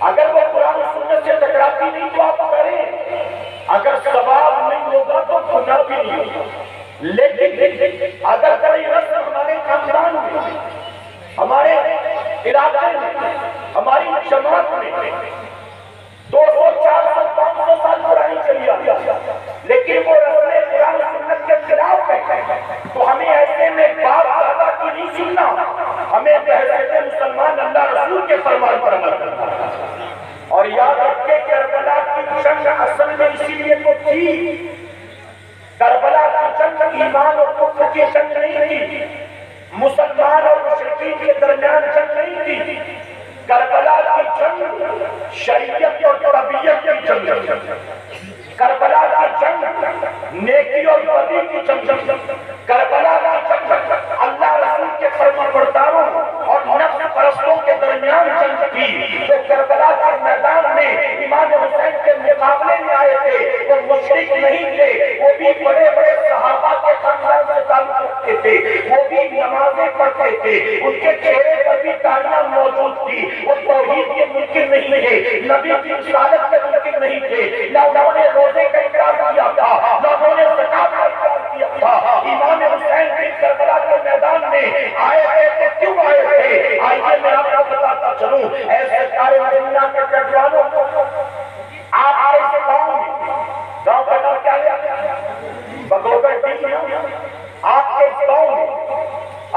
اگر وہ قرآن و سنت سے ٹکراتی نہیں تو آپ کریں، اگر ثواب نہیں ہوگا تو گناہ بھی نہیں ہوگا، لیکن اگر کوئی رسم ہمارے خاندان میں، ہمارے علاقے میں، ہماری جماعت میں 200-400-500 سال پرانی چلی آتی ہے لیکن وہ رسمیں قرآن سنت کے خلاف ہے، تو ہمیں ایسے میں باپ دادا کی نہیں سننا، ہمیں بحیثیت مسلمان اللہ رسول کے فرمان پر عمل کرنا ہے۔ اور یاد رکھیں کربلا کی جنگ اصل میں اسی لیے تو تھی، کربلا کی جنگ ایمان اور کفر کی جنگ نہیں تھی، مسلمان اور مشرکین کے درمیان جنگ نہیں تھی، کربلا کی جنگ شریعت اور طبیعت کی جنگ، کربلا کی جنگ نیکی اور بدی کی جنگ، کربلا کی جنگ اللہ رسول کے فرما برداروں اور نفس پرستوں کے درمیان جنگ تھی۔ تو کربلا کے میدان میں امام حسین کے مقابلے میں آئے تھے، وہ مشرک نہیں تھے، وہ بھی بڑے بڑے صحابہ کے خاندان سے تعلق رکھتے تھے، وہ بھی نمازیں پڑھتے تھے، ان کے چہرے پر بھی داڑیاں موجود تھی، وہ توحید کے منکر نہیں تھے، نبی کی رسالت کے منکر نہیں تھے، نہ انہوں نے روزے کا انکار کیا تھا، نہ انہوں نے زکات کا انکار کیا تھا۔ امام حسین کے کربلا کے میدان میں آئے تھے تو کیوں آئے تھے؟ آئیے میں آپ کو بتاتا چلوں، اے سرکار مدینہ کے جوانوں، آپ آئے سے گاؤں میں، گاؤں کا نام کیا ہے؟ بگوگر ٹی، آپ کے گاؤں میں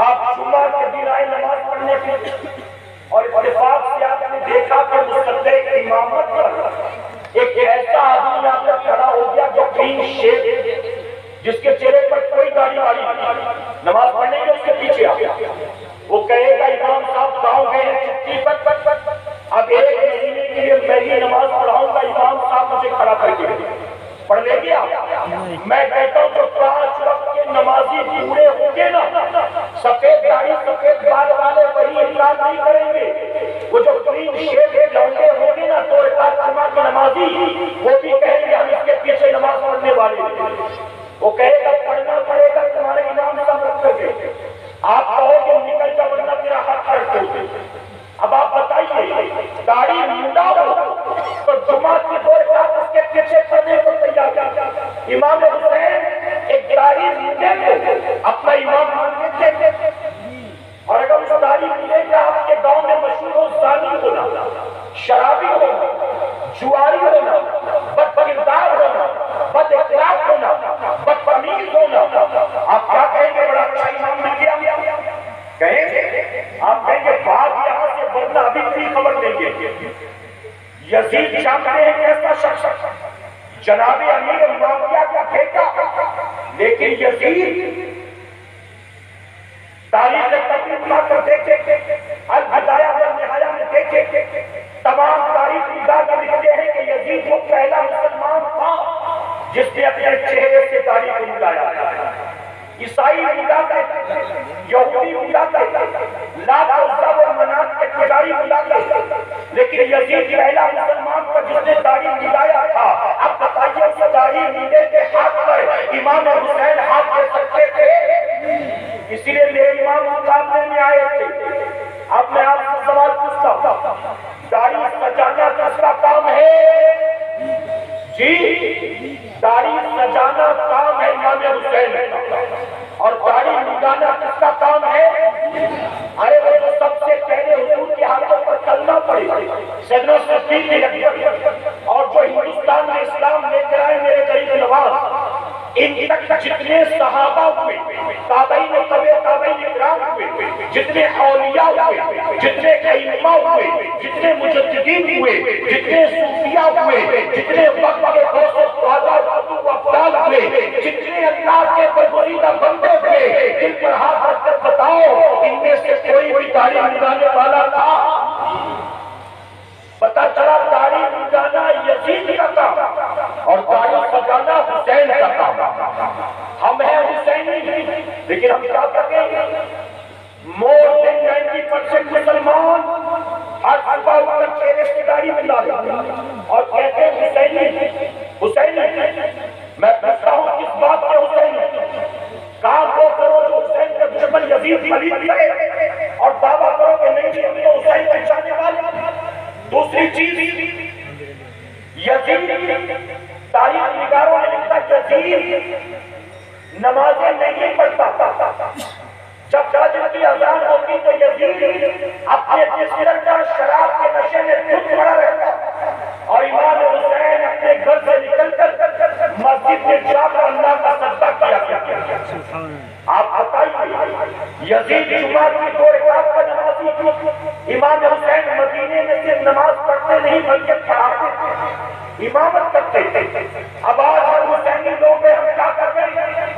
آپ جمعہ کے دن آئے نماز پڑھنے کے لیے، اور اتفاق سے آپ نے دیکھا کہ مصلی امامت پر ایک ایسا آدمی آپ کا کھڑا ہو گیا جو کلین شیو، جس کے چہرے پر کوئی داڑھی واڑی نہیں، نماز پڑھنے کے اس کے پیچھے آ گیا۔ وہ کہے گا امام صاحب گاؤں گئے چھٹی پر، اب 1 مہینے کے لیے میں ہی نماز پڑھاؤں گا، امام صاحب مجھے کھڑا کر کے پڑھ لیں گے آپ؟ میں کہتا ہوں جو 5 وقت کے نمازی پورے ہوں گے نا، سفید داڑھی سفید بال والے وہی انکار نہیں کریں گے، وہ جو کلین شیو لونڈے ہوں گے نا 2 رکعت جمعہ کے نمازی، وہ بھی کہیں گے ہم اس کے پیچھے نماز پڑھنے والے ہیں۔ وہ کہے گا پڑھنا پڑے گا، تمہارے امام صاحب رکھو گے، آپ کہو کہ نکل جا ورنہ میرا حق کرتے ہو۔ اب آپ بتائیے داڑھی مونڈا ہو تو جمعہ کی 2 رکعت اس کے پیچھے پڑھنے کو تیار ہے۔ امام حسین ایک داڑھی مونڈے کو اپنا امام مانتے تھے، اور اگر اس داڑھی ملے گا آپ کے گاؤں میں مشہور ہو زانی ہونا، شرابی ہونا، جواری ہونا، بدکردار ہونا، سونا. آپ کیا کہیں گے؟ بڑا اچھا امام مل گیا کہیں گے؟ آپ کہیں گے بھاگ یہاں سے ورنہ ابھی بھی خبر لیں گے. یزید جانتے ہیں کیسا شخص؟ جناب امیر معاویہ کا بیٹا. لیکن یزید تاریخ تقریب لا کر دیکھے، البدایہ والنہایہ میں دیکھے، تمام تاریخ نگار لکھتے ہیں کہ یزید وہ پہلا مسلمان تھا جس نے اپنے چہرے سے داڑھی کو ملایا. عیسائی ملاتے، یہودی ملاتے، لات عزا و منات کے پجاری ملاتے، لیکن یزید پہلا مسلمان تھا جس نے داڑھی ملایا تھا. اب بتائیے اس داڑھی ملے کے ہاتھ پر امام حسین ہاتھ دے سکتے تھے؟ اسی لیے میرے امام مقابلے میں آئے تھے. اب میں آپ سے سوال پوچھتا ہوں، داڑھی سجانا کس کا کام ہے؟ جی، داڑھی سجانا کام ہے امام حسین کا. اور داڑھی ملانا کس کا کام ہے؟ ارے وہ جو سب سے پہلے حضور کے ہاتھوں پر کلمہ پڑے سیدنا صدیق اکبر، اور جو ہندوستان میں اسلام لے کر آئے میرے غریب نواز، ان تک جتنے صحابہ ہوئے، تابعین تبع تابعین اکرام ہوئے، جتنے اولیاء ہوئے، جتنے ائمہ ہوئے، جتنے مجددین ہوئے، جتنے صوفیاء ہوئے، جتنے وقت کے غوث و خواجہ و ابدال ہوئے، جتنے اللہ کے برگزیدہ بندے ہوئے، ان پر ہاتھ رکھ کر بتاؤ ان میں سے کوئی بھی داڑھی ملانے والا تھا؟ پتہ چلا داڑھی ملانا یزید کا کام اور داڑھی سجانا حسین کا کام. ہم ہیں حسینی، لیکن ہم کیا کریں گے؟ مور دین 90% مسلمان ہر صبح اٹھ کر چہرے سے داڑھی ملا لیتے اور کہتے ہیں حسینی حسینی. میں پوچھتا ہوں کس بات کے حسینی؟ کام وہ کرو جو حسین کے دشمن یزید پلید کرے اور دعویٰ کرو کہ نہیں ہم تو حسین کے چاہنے والے. دوسری چیز، یزید تاریخ نگاروں نے لکھا یزید نمازیں نہیں پڑھتا. جب فجر کی اذان ہوتی تو یزید اپنے بستر پر شراب کے نشے میں دھت پڑا رہتا اور امام حسین اپنے گھر سے نکل کر مسجد میں جا کر اللہ کا سجدہ کیا کرتے. آپ بتائیے یزید جمعہ کی 2 رکعت کا نمازی تھی، امام حسین مدینے میں صرف نماز پڑھتے نہیں بلکہ پڑھاتے تھے، امامت کرتے تھے. اب آج ہم حسینی لوگ ہیں، ہم کیا کر رہے ہیں؟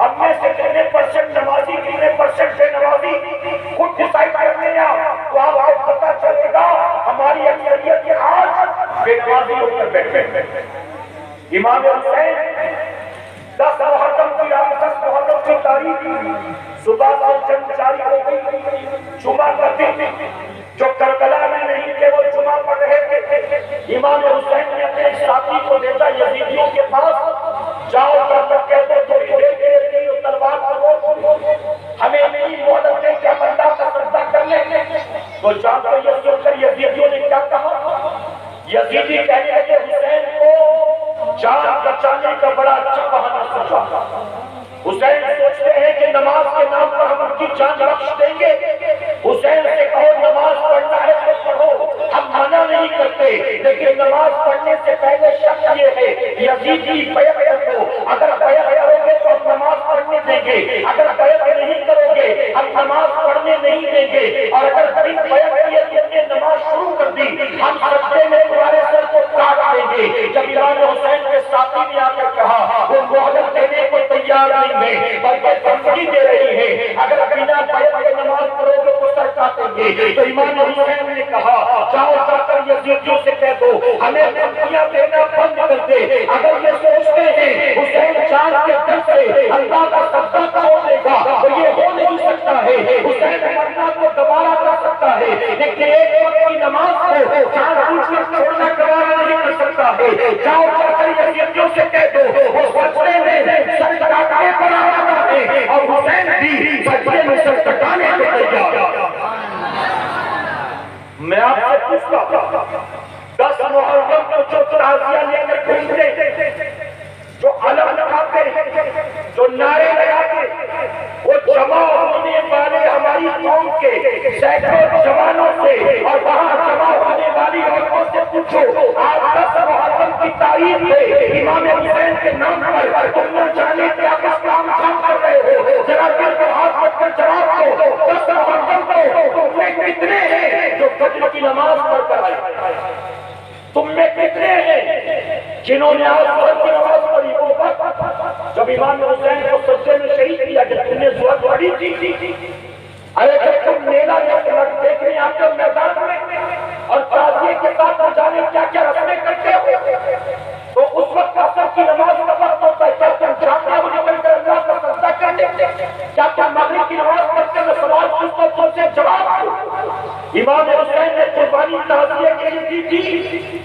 ہم میں سے کتنے پرسنٹ نمازی کتنے پرسنٹ بے نمازی خود ڈیسائیڈ کرنے ہیں تو آپ کو پتہ چلے گا ہماری اکثریت آج بے نمازی ہو کر بیٹھے. امام حسین 10 محرم کی رات 10 محرم کی تاریخ صبح سے جنگ جاری ہو گئی. جمعہ کا دن جو کربلا میں نہیں تھے وہ جمعہ پڑھ رہے تھے. امام حسین نے اپنے ساتھی کو بھیجا یزیدیوں کے پاس، جاؤ جا کر کہہ دو تھوڑی دیر کے لیے تلوار کرو، ہمیں نہیں مہلت دیں کہ ہم اللہ کا سجدہ کر لیں. تو جان کر یہ سن کر یزیدیوں نے کیا کہا؟ یزیدی کہنے لگے حسین کو جان بچانے کا بڑا اچھا بہانہ سوچا. حسین سوچتے ہیں کہ نماز کے نام پر ہم ان کی جان بخش دیں گے. حسین سے کہو نماز پڑھنا ہے تو پڑھو، ہم منع نہیں کرتے، لیکن نماز پڑھنے سے پہلے شرط یہ ہے یزیدی بیعت کرو. اگر بیعت کرو گے تو ہم نماز پڑھنے دیں گے، اگر بیعت نہیں کرو گے ہم نماز پڑھنے نہیں دیں گے، اور اگر بن بیعت کیے تم نے نماز شروع کر دی ہم سجدے میں تمہارے سر کو کاٹ دیں گے. جب امام حسین کے ساتھی نے آ کر کہا وہ مہلت دینے کو تیار نہیں ہے بلکہ دھمکی دے رہی ہے، اگر بنا بیعت کے نماز پڑھو گے تو سر کاٹیں گے، تو امام حسین نے کہا جاؤ جا کر یزیدیوں سے کہہ دو ہمیں دھمکیاں دینا بند کر دے. اگر یہ سوچتے ہیں حسین چاند کے دل سے اللہ کا سجدہ چھوڑ دے گا تو یہ ہو نہیں سکتا ہے. حسین مرنا کو دوبارہ کر سکتا ہے لیکن ایک وقت کی نماز کو چاند پوچھ کر چھوڑنا دوبارہ نہیں کر سکتا ہے. جاؤ جا کر یزیدیوں سے کہہ دو وہ سجدے میں سر کٹانے پر آ رہا ہے اور حسین بھی سجدے میں سر کٹانے کو تیار. میں آپ سے پوچھتا ہوں 10 محرم کو جو تعزیہ لے کر گھومتے، جو علم اٹھاتے، جو نعرے لگاتے، وہ جمع ہونے والے ہماری قوم کے سینکڑوں جوانوں سے اور وہاں جمع ہونے والی عورتوں سے پوچھو آج 10 محرم کی تاریخ ہے امام حسین کے نام پر تم نہ جانے کیا کس کام جنہوں نے آج ظہر کی نماز پڑھی وہ وقت جب امام حسین کو سجدے میں شہید کیا کہ تم نے ظہر پڑھی تھی، ارے جب تم میلہ دیکھنے آتے ہو میدان میں اور تعزیے کے ساتھ جانے کیا کیا رسمیں کرتے ہو، تو اس وقت عصر کی نماز کا وقت ہوتا ہے، کیا تم جاتے ہو نکل کر اللہ کا سجدہ کرنے، کیا تم مغرب کی نماز پڑھتے میں سوال پوچھتے ہو سے جواب دو۔ امام حسین نے قربانی تعزیے کے لیے دی تھی،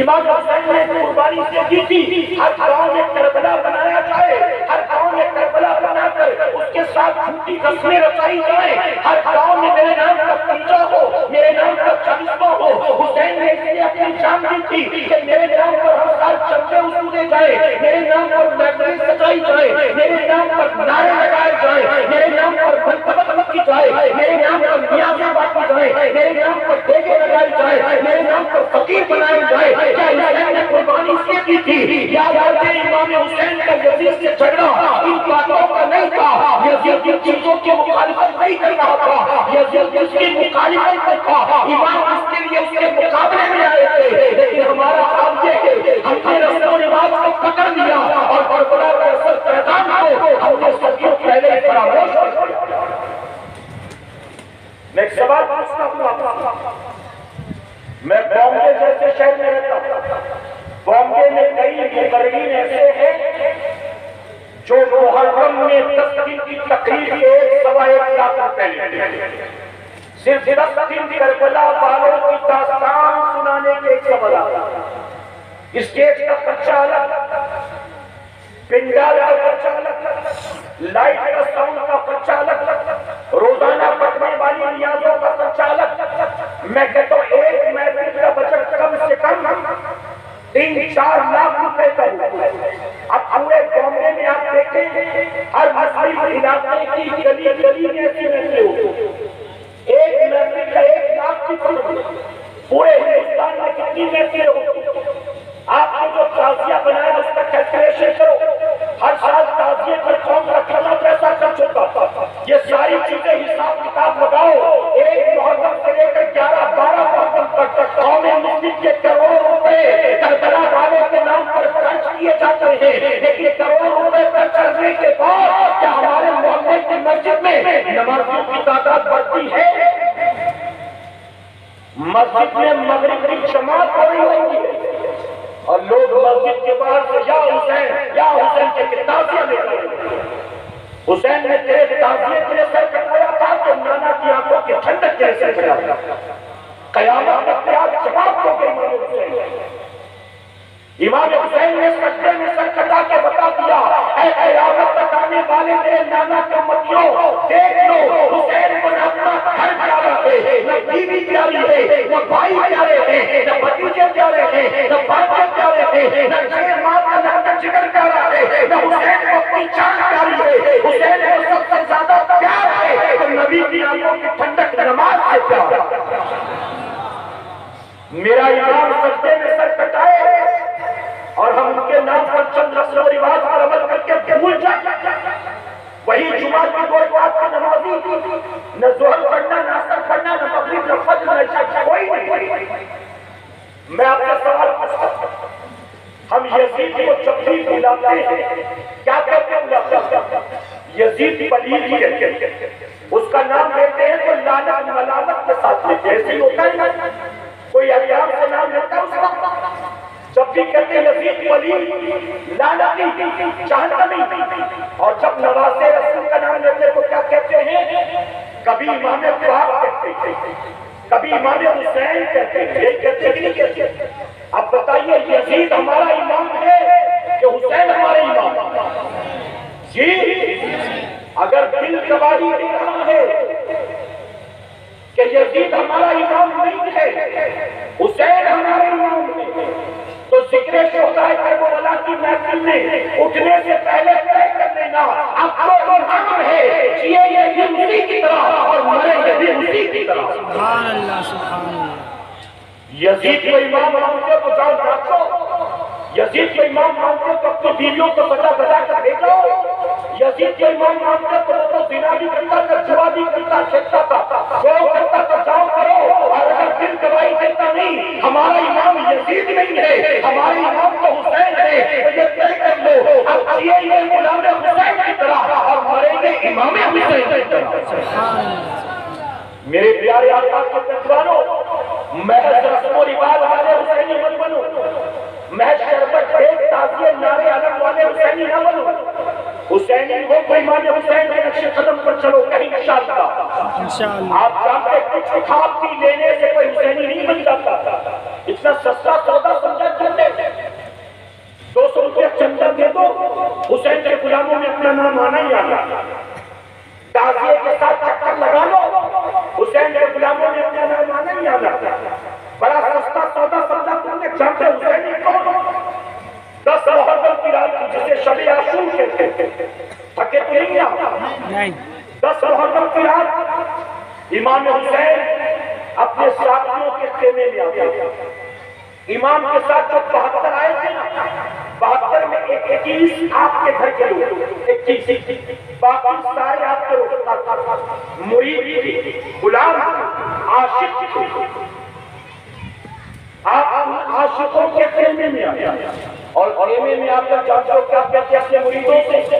امام حسین نے قربانی سے دی تھی ہر گاؤں میں کربلا بنایا جائے، ہر گاؤں میں کربلا بنا کر اس کے ساتھ جھوٹی رسمیں رچائی جائیں، ہر گاؤں میں میرے نام کا پنجا ہو، میرے نام کا چالیسواں ہو۔ حسین نے اس لیے اپنی جان دی تھی کہ میرے نام پر ہر سال چندے وصولے جائے، میرے نام پر محفلیں سجائی جائے، میرے نام پر نعرے لگائے جائے، میرے نام پر بندوبست رکھی جائے، میرے نام پر نیازیں بانٹی جائیں، میرے نام پر دیگیں لگائی جائے، میرے نام پر فقیر بنائے جائے۔ کیا حسین نے قربانی سے کی تھی؟ یاد آتے امام حسین کا یزید سے جھگڑا ان باتوں کا نہیں تھا، یزید جن چیزوں کی مخالفت نہیں کر رہا تھا، یزید جس کی مخالفت نہیں تھا، امام اس کے لیے اس کے مقابلے میں آئے تھے، لیکن ہمارا حال یہ ہے ہم نے رسم و رواج کو پکڑ لیا اور کربلا کے اثر پیغام کو ہم نے صدیوں پہلے ہی فراموش کر دیا۔ میں ایک سوال پوچھتا ہوں، میں بامبے جیسے شہر میں رہتا ہوں، بامبے میں کئی مقررین ایسے ہیں جو محرم میں 10 دن کی تقریر کے 1.25 لاکھ روپے لیتے ہیں، صرف 10 دن کربلا والوں کی داستان سنانے کے 1.25 لاکھ، اسٹیج کا خرچہ الگ، پنڈال کا خرچہ الگ، لائٹ کا ساؤنڈ کا خرچہ الگ، روزانہ پڑھنے والی نیازوں کا خرچہ الگ۔ میں کہتا ہوں ایک محفل کا بجٹ کم سے کم 3-4 لاکھ روپے کا ہے۔ اب پورے بامبے میں آپ دیکھیں ہر مسجد علاقے کی گلی گلی میں ایسی محفلیں ہوتی ہیں، ایک محفل کا 1 لاکھ کی قیمت، پورے ہندوستان میں کتنی محفلیں ہوتی ہیں؟ آپ نے جو تعزیہ بنایا اس کا کیلکولیشن کرو، ہر سال تعزیے پر قوم کا کتنا پیسہ خرچ ہوتا، یہ ساری چیزیں حساب کتاب لگاؤ، ایک محرم سے لے کر 11-12 محرم تک قوم مسلم کے کروڑوں روپے کربلا والوں کے نام پر خرچ کیے جاتے ہیں، لیکن کروڑوں روپے خرچ کرنے کے بعد کیا ہمارے محلے کی مسجد میں نمازیوں کی تعداد بڑھتی ہے؟ مسجد میں مغرب کی جماعت ہو رہی ہوتی ہے اور لوگ مسجد کے باہر سے یا حسین کے تعزیہ لے رہے ہیں۔ حسین نے تیرے تعزیے کے لیے سر کٹایا تھا کہ نانا کی آنکھوں کے ٹھنڈک کے لیے سر کٹایا تھا۔ قیامت کا پیاز جواب ہو گئی امام حسین۔ امام حسین نے سجدے میں سر کٹا کے بتا دیا، اے قیامت تک آنے والے میرے نانا کے امتیوں، دیکھ لو حسین کو نہ اپنا گھر پیارا ہے، نہ بیوی پیاری ہے، نہ بھائی پیارے ہیں، نہ بھتیجے پیارے ہیں، نہ بھانجے پیارے ہیں، نہ جگر ماں کا نانا جگر پیارا ہے، نہ حسین کو اپنی جان پیاری ہے، حسین کو سب سے زیادہ پیار ہے تو نبی کی آنکھوں کی ٹھنڈک نماز سے پیار۔ میرا امام سجدے میں سر کٹائے اور ہم ان کے نام پر چند رسم و رواج پر عمل کر کے بھول جائیں، وہی جمعہ کی 2 رکعت کی نمازی نہ ظہر پڑھنا، نہ عصر پڑھنا، نہ مغرب، نہ فجر، نہ عشاء، کوئی نہیں۔ میں آپ سے سوال پوچھتا ہوں، ہم یزید کو جب بھی بلاتے ہیں کیا کہتے ہیں؟ یزید پلید ہی ہے، اس کا نام لیتے ہیں تو لعنت ملامت کے ساتھ لیتے ہیں، ایسے ہی ہوتا ہے کوئی ایام سے نام لیتا ہے اس کا، جب بھی کہتے ہیں یزید پلید، لعنتی، جہنمی، اور جب نواز رسول کا نام لیتے ہیں تو کیا کہتے ہیں؟ کبھی امام فہد کہتے ہیں، کبھی امام حسین کہتے ہیں، یہ کہتے ہیں کہ نہیں کہتے؟ اب بتائیے یزید ہمارا امام ہے کہ حسین ہمارا امام؟ جی اگر دل گواہی دے رہا ہے کہ یزید ہمارا امام نہیں ہے، حسین ہمارا امام ہے، تو ذکر شہداء کربلا کی محفل میں اٹھنے سے پہلے طے کر لینا اب تو امام ہے، جیے یہ بھی اسی کی طرح اور مرے یہ بھی اسی کی طرح۔ سبحان اللہ سبحان اللہ۔ یزید کو امام مانتے تو جاؤ ناچو، یزید کو امام مانتے تو اپنی بیویوں کو بتا بتا کر لے جاؤ، یزید کو امام مانتے تو زنا بھی کرتا تھا، جوا بھی کرتا، کھیلتا تھا، جو کرتا تھا جاؤ کرو، اور اگر دل گواہی دیتا نہیں، ہمارا امام یزید نہیں ہے، ہمارے امام تو حسین ہے، تو یہ طے کر لو اب جیے گے غلام حسین کی طرح اور مریں گے امام حسین کی طرح۔ میرے پیارے آقا کے پیروانوں، محض رسم و رواج والے حسینی مت بنو، محض شربت پیٹ تعزیے نعرے علم والے حسینی نہ بنو۔ حسینی ہو تو امام حسین کے نقش قدم پر چلو کہیں انشاءاللہ۔ آپ جانتے کچھ کھا پی لینے سے کوئی حسینی نہیں بن جاتا، اتنا سستا سودا سمجھا چلتے 200 روپے چندہ دے دو، حسین کے غلاموں میں اپنا نام آنا ہی آنا، تعزیے کے ساتھ چکر لگا لو، حسین کے غلاموں میں اپنا نام آنا ہی آنا۔ بڑا سستا سودا سمجھا تم نے، جانتے حسینی کون؟ 10 محرم کی رات کی جسے شب عاشور کہتے ہیں، تھکے تو نہیں آپ؟ 10 محرم کی رات امام حسین اپنے ساتھیوں کے خیمے میں آتے، امام کے ساتھ جو 72 آئے تھے نا، 72 میں 21 آپ کے گھر کے لوگ، 21 باقی سارے آپ کے لوگ، مرید تھی، غلام عاشق تھی، آپ عاشقوں کے خیمے میں آئے اور خیمے میں آ کر جانتے ہو کیا کہتے ہیں اپنے مریدوں سے؟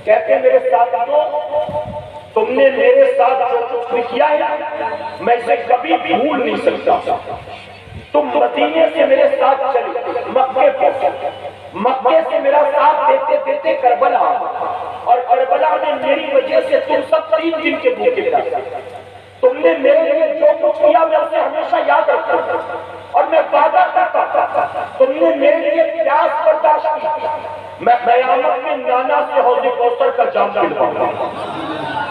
کہتے ہیں میرے ساتھیوں، تم نے میرے ساتھ جو کچھ بھی کیا ہے میں اسے کبھی بھول نہیں سکتا۔ تم مدینے سے میرے ساتھ چلے مکے پہنچے، مکے سے میرا ساتھ دیتے دیتے کربلا، اور کربلا میں میری وجہ سے تم سب 3 دن کے بھوکے رہے۔ تم نے میرے لیے جو کچھ کیا میں اسے ہمیشہ یاد رکھتا ہوں اور میں وعدہ کرتا تھا، تم نے میرے لیے پیاس برداشت کی، میں قیامت میں نانا سے حوض کوثر کا جام دلواؤں گا۔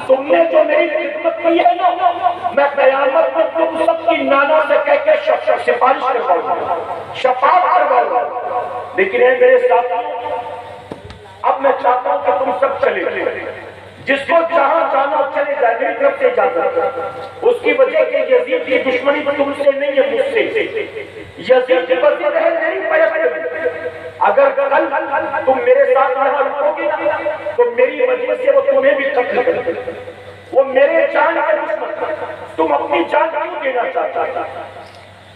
تم نے جو میری خدمت کی ہے نا، میں قیامت میں تم سب کی نانا سے کہہ کے سفارش کرواؤں گا، شفاعت کرواؤں گا۔ لیکن اے میرے ساتھی، اب میں چاہتا ہوں کہ تم سب چلے، جس کو جہاں جانا چلے جائے، میری طرف سے اجازت ہے۔ اس کی وجہ کہ یزید کی دشمنی تم سے نہیں ہے، مجھ سے۔ یزید کی بزید ہے نہیں پیدا، اگر کل تم میرے ساتھ یہاں رکو گے نا تو میری وجہ سے وہ تمہیں بھی قتل کریں گے، وہ میرے جان کے دشمن۔ تم اپنی جان کیوں دینا چاہتا؟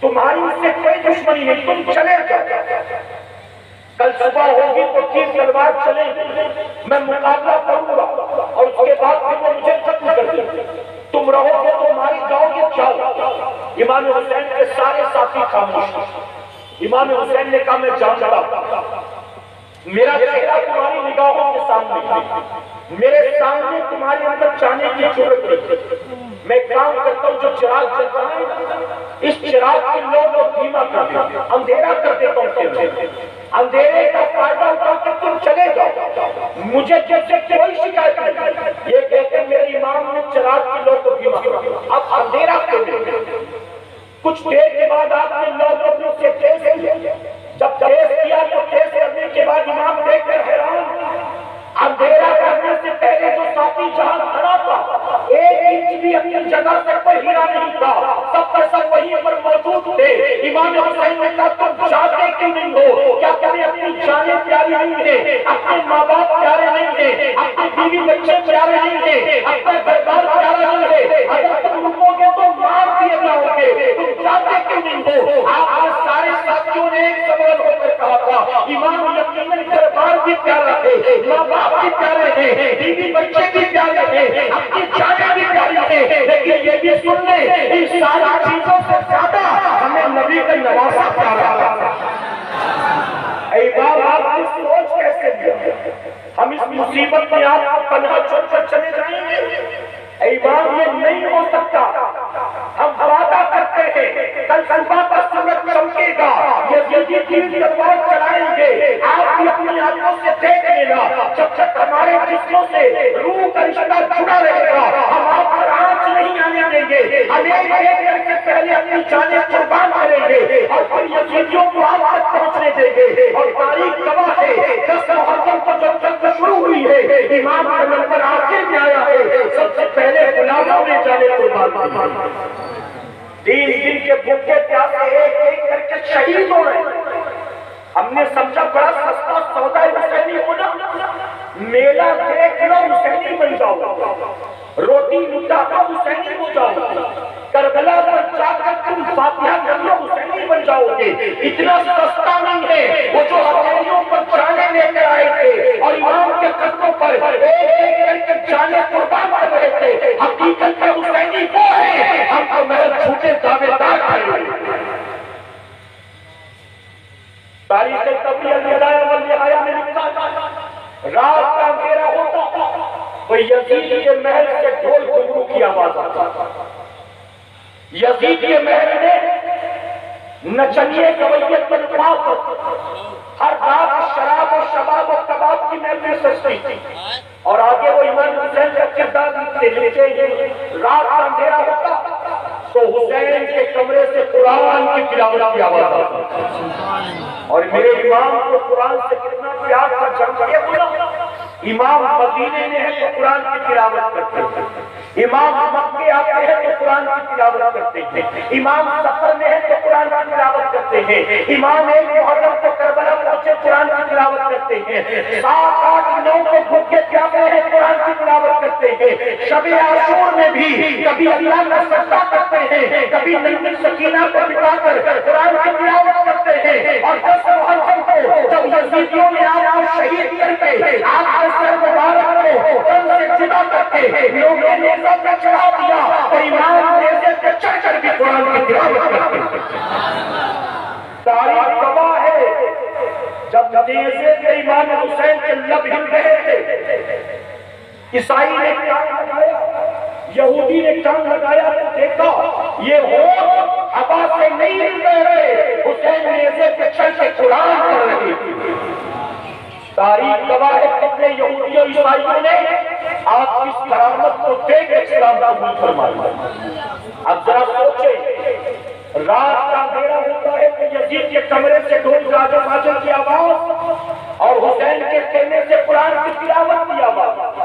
تمہاری اس سے کوئی دشمنی نہیں، تم چلے جاؤ۔ کل صبح ہوگی تو 3 تلوار چلیں گے، میں مقابلہ کروں گا اور اس کے بعد پھر وہ مجھے ختم کر دیں گے۔ تم رہو گے تو ماری جاؤ گے، جاؤ۔ امام حسین کے سارے ساتھی خاموش۔ امام حسین نے کہا میں جانتا ہوں، میرا چہرہ تمہاری نگاہوں کے سامنے ہے، میرے سامنے تمہارے اندر چاہنے کی ضرورت نہیں۔ میں کام کرتا ہوں، جو چراغ جلتا ہے اس چراغ کی لو کو دھیما کر دیتا ہوں، اندھیرا کر دیتا ہوں۔ اندھیرے کا فائدہ اٹھا کر تم چلے جاؤ، مجھے جب سے کوئی شکایت نہیں۔ یہ کہتے ہیں میرے امام نے چراغ کی لو کو دھیما کر، اب اندھیرا کر دیا۔ کچھ دیر کے بعد آپ نے لو کو سے تیز کیا، جب تیز کیا تو تیز کرنے کے بعد امام دیکھ کر حیران، اندھیرا کرنے سے پہلے جو ساتھی جہاں کھڑا تھا 1 انچ بھی اپنی جگہ سے کوئی ہلا نہیں تھا، سب کا سب وہیں پر موجود تھے۔ امام حسین نے کہا تم جاتے کیوں نہیں ہو؟ کیا تمہیں اپنی جانیں پیاری نہیں ہے؟ اپنے ماں باپ پیارے نہیں ہیں؟ اپنی بیوی بچے پیارے نہیں ہیں؟ اپنا دربار پیارا نہیں ہے؟ اگر تم رکو گے تو مار دیے جاؤ گے، تم جاتے کیوں نہیں ہو؟ آپ سارے ساتھیوں نے ایک سوال ہو کر کہا تھا، امام یقیناً دربار بھی پیارا ہے، ماں باپ بھی پیارے ہیں، بیوی بچے بھی پیارے ہیں، اپنی جانیں بھی پیاری ہیں، لیکن یہ بھی سن لیں ان ساری چیزوں سے زیادہ ہمیں نبی کا نواسا پیارا ہے۔ اے باپ آپ کی سوچ کیسے دیا؟ ہم اس مصیبت میں آپ کو پناہ چھوڑ کر چلے جائیں گے؟ اے باپ یہ نہیں ہو سکتا۔ ہم وعدہ کرتے ہیں کل صبح کا سورج چمکے گا، یزیدی تیر تلوار چلائیں گے، آپ بھی اپنی آنکھوں سے دیکھ لینا، جب تک ہمارے جسموں سے روح کا رشتہ جڑا رہے گا ہم آپ پر آنچ نہیں آنے دیں گے، ہم ایک ایک کر کے پہلے اپنی جانیں قربان کریں گے اور پھر یزیدیوں کو آپ تک پہنچنے دیں گے۔ اور تاریخ گواہ ہے 10 محرم کو جب جنگ شروع ہوئی ہے امام کا نمبر آخر میں آیا ہے، سب سے پہلے غلاموں نے جانیں قربان کی۔ 3 دن کے بھوکے پیاسے ایک ایک کر کے شہید ہو رہے ہیں۔ ہم نے سمجھا بڑا سستا سودا حسینی ہونا، میلہ دیکھ لو حسینی بن جاؤ، روٹی لٹا کر حسینی ہو جاؤ، کربلا پر جا کر تم فاتحہ کر لو حسینی تھے، اتنا سستا نہیں ہے، وہ جو ہتھیلیوں پر جانے لے کر آئے تھے اور امام کے قدموں پر ایک ایک کر کے جانے قربان کر رہے تھے، حقیقت میں حسینی وہ ہے، ہم تو محض جھوٹے دعوے دار ہیں۔ تاریخ تبریہ البدایہ والنہایہ میں لکھا رات کا اندھیرا ہوتا تو یزید کے محل سے ڈھول گھنگرو کی آواز آتا، یزید کے محل میں نچنیے گویے تنخواہ ہر رات شراب و شباب و کباب کی محفل سجتی تھی، اور آگے وہ امام حسین کا کردار لکھتے ہیں، رات کا اندھیرا ہوتا تو حسین کے کمرے سے قرآن کی تلاوت کی آواز آتی، اور میرے امام کو قرآن سے کتنا پیار تھا، جب یہ ہوا امام مدینے میں ہے تو قرآن کی تلاوت کرتے ہیں، امام مکے آتے ہیں تو قرآن کی تلاوت کرتے ہیں، امام سفر میں ہے تو قرآن کی تلاوت کرتے ہیں، امام ایک محرم کو کربلا پہنچے قرآن کی تلاوت کرتے ہیں، 7 8 9 کو بھوکے پیاسے ہیں قرآن کی تلاوت کرتے ہیں، شب عاشور میں بھی کبھی اللہ کا سجدہ کرتے ہیں، کبھی ننگی سکینہ کو بٹھا کر قرآن کی تلاوت کرتے ہیں، اور 10 محرم کو جب یزیدیوں نے آپ کو شہید کر کے آپ کے سر مبارک کو تن سے جدا کر کے لوگوں نے نیزہ پہ چڑھا دیا تو امام نیزے پہ چڑھ کر بھی قرآن کی تلاوت کرتے ہیں۔ تاریخ گواہ ہے جب نیزے پہ امام حسین کے لب ہل رہے تھے، عیسائی نے ٹانگ لگایا، یہودی نے ٹانگ لگایا تو دیکھا یہ ہونٹ ہوا سے نہیں ہل رہے، حسین نیزے پہ چڑھ کے قرآن پڑھ رہے تھے۔ تاریخ گواہ ہے کتنے یہودی اور عیسائیوں نے آپ کی کرامت کو دیکھ اسلام قبول فرمایا۔ اب ذرا سوچیں، رات کا اندھیرا ہوتا ہے کہ یزید کے کمرے سے ڈھول گاجر ماجر کی آواز اور حسین کے خیمے سے قرآن کی تلاوت کی آواز۔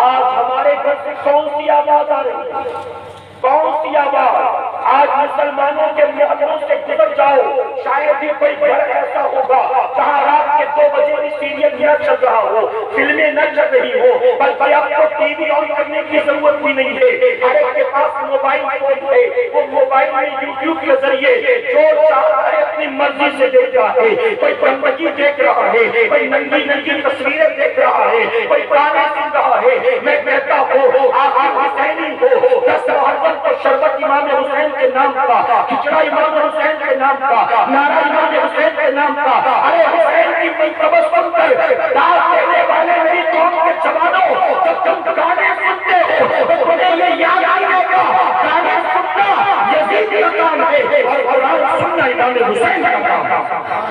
آج ہمارے گھر سے کون سی آواز آ رہی ہے؟ کون سی آواز؟ آج مسلمانوں کے محلوں سے گزر جاؤ، شاید ہی کوئی گھر ایسا ہوگا جہاں رات کے 2 بجے بھی سیریل نہ چل رہا ہو، فلمیں نہ چل رہی ہو، بلکہ اب تو ٹی وی آن کرنے کی ضرورت بھی نہیں ہے، ہر ایک کے پاس موبائل فون ہے، وہ موبائل میں یوٹیوب کے ذریعے جو چاہتا ہے اپنی مرضی سے دیکھ رہا ہے، کوئی بندگی دیکھ رہا ہے، کوئی ننگی ننگی تصویریں دیکھ رہا ہے، کوئی گانے سن رہا ہے۔ میں کہتا ہوں آقا حسینی ہو، 10 محرم کو شربت امام حسین کے نام کا، کھچڑا امام حسین کے نام کا، نعرہ امام حسین کے نام کا، ارے حسین کی منقبت سن کر داد دینے والے میری قوم کے جوانوں، جب تم گانے سنتے ہو تو تمہیں یہ یاد آئے گا گانے سننا یزید کا کام ہے اور قرآن سننا امام حسین کا کام ہے۔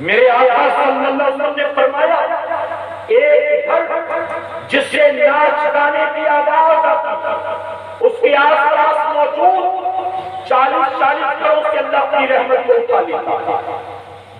میرے آقا صلی اللہ علیہ وسلم نے فرمایا ایک گھر جس سے ناچ گانے کی آواز آتی، اس کے آس پاس موجود 40 گھروں سے اللہ اپنی رحمت کو اٹھا لیتا،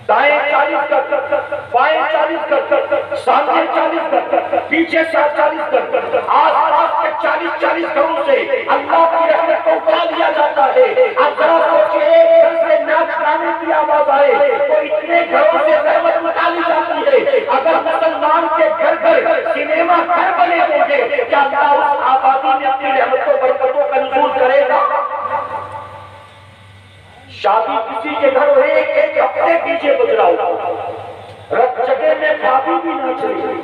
دائیں 40 گھر، بائیں 40 گھر، سامنے 40 گھر، پیچھے 40 گھر، آس پاس کے 40 گھروں سے اللہ کی رحمت کو اٹھا لیا جاتا ہے۔ اب ذرا سوچئے ایک گھر سے ناچ گانے کی آواز آئے تو اتنے گھروں سے رحمت نکالی جاتی ہے۔ اگر مسلمان کے گھر سنیما گھر بنے ہوں گے، کیا اللہ اس آبادی میں اپنی رحمتوں برکتوں کا نزول کرے گا؟ شادی کسی کے گھر ہوئے ایک ہفتے پیچھے گزرا ہو، رت جگہ میں بھابھی بھی ناچ رہی،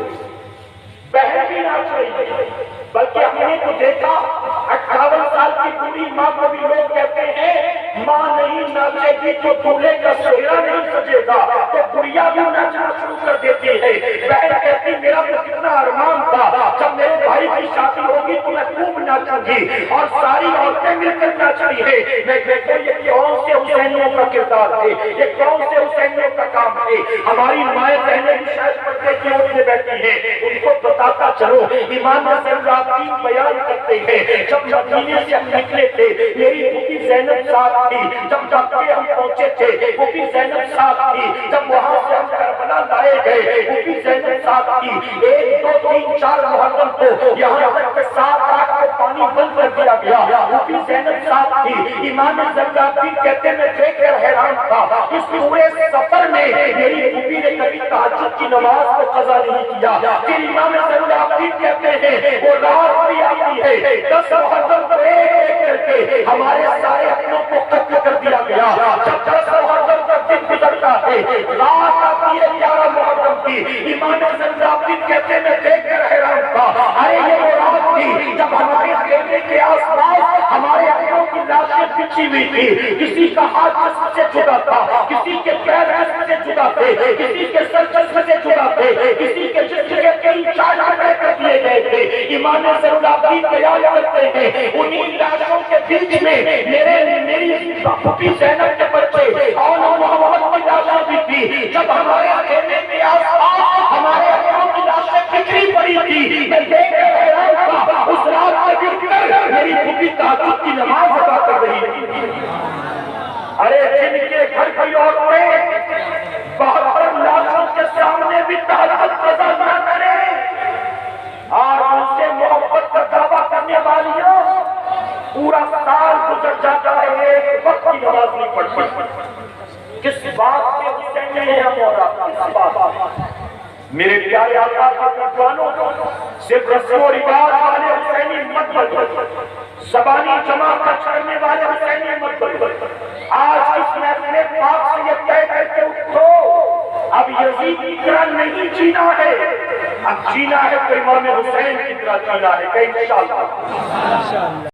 بہن بھی ناچ رہی، بلکہ ہم نے تو دیکھا 58 سال کی بوڑھی ماں کو بھی لوگ کہتے ہیں ماں نہیں ناچے گی تو دولہے کا چہرہ نہیں سجے گا، تو بڑھیا بھی ناچنا شروع کر دیتی ہے۔ بہن کہتی میرا تو کتنا ارمان تھا جب میرے بھائی کی شادی ہوگی تو میں خوب ناچوں گی، اور ساری عورتیں مل کر ناچ رہی ہے۔ میں کہتا ہوں یہ کون سے حسینیوں کا کردار ہے، یہ کون سے حسینیوں کا کام ہے؟ ہماری مائیں بہنیں بھی شاید پردے کی اوٹ میں بیٹھی ہیں، ان کو بتاتا چلو امام حسین راتی بیان کرتے ہیں جب مدینے سے ہم نکلے تھے میری پھوپھی زینب ساتھ تھی، جب مکے ہم پہنچے تھے پھوپھی زینب ساتھ تھی، جب وہاں سے ہم کربلا لائے گئے پھوپھی زینب ساتھ تھی۔ 1 2 3 4 محرم کو یہاں تک کہ 7 8 کو پانی بند کر دیا گیا. پھوپھی زینب صاحب تھی. امام زرقابی کہتے میں دیکھ کر حیران تھا, اس پورے سفر میں میری پھوپھی نے کبھی تہجد کی نماز کو قضا نہیں کیا. پھر امام زرقابی کہتے ہیں وہ رات بھی آتی ہے 10 محرم کو ایک کر کے ہمارے سارے اپنوں کو قتل کر دیا گیا. جب 10 محرم کا دن گزرتا ہے, رات آتی ہے 11 محرم کی. امام زرقابی کہتے میں دیکھ کر حیران تھا, ارے یہ وہ رات تھی جب ہمارے خیمے کے آس پاس ہمارے اپنوں کی لاشیں بچھی ہوئی تھی. کسی کا ہاتھ جسم سے جدا تھا, کسی کے پیر جسم سے جدا تھے, کسی کے سر جسم سے جدا تھے, کسی کے جسم کے کئی چار ٹکڑے کر دیے گئے تھے. امام زرقابی بیان کرتے ہیں انہی لاشوں کے بیچ میں میری پھوپھی زینب کے بچے اور محمد کی لاشیں بھی تھی. جب ہمارے خیمے کے آس پاس ہمارے اپنوں کی لاشیں بکھری پڑی تھی, میں دیکھ کر حیران تھا. اس رات کے دن میری پھوپھی تہجد کی نماز ادا کر رہی تھی. ارے جن کے گھر کی عورتیں 72 لاشوں کے سامنے بھی تہجد قضا نہ کریں, آج ان سے محبت کا دعویٰ کرنے والیاں پورا سال گزر جاتا ہے ایک وقت کی نماز نہیں پڑھتی. کس بات کے حسین نے ہم اور کس بات؟ میرے پیارے آقا کا پٹوانوں, صرف رسم و رواج والے حسینی مت بن, زبانی جمع خرچ کرنے والے حسینی مت بن. آج اس محفل پاک سے یہ طے کر کے اٹھو, اب یزید کی طرح نہیں جینا ہے, اب جینا ہے تو امام حسین کی طرح جینا ہے. کہ انشاءاللہ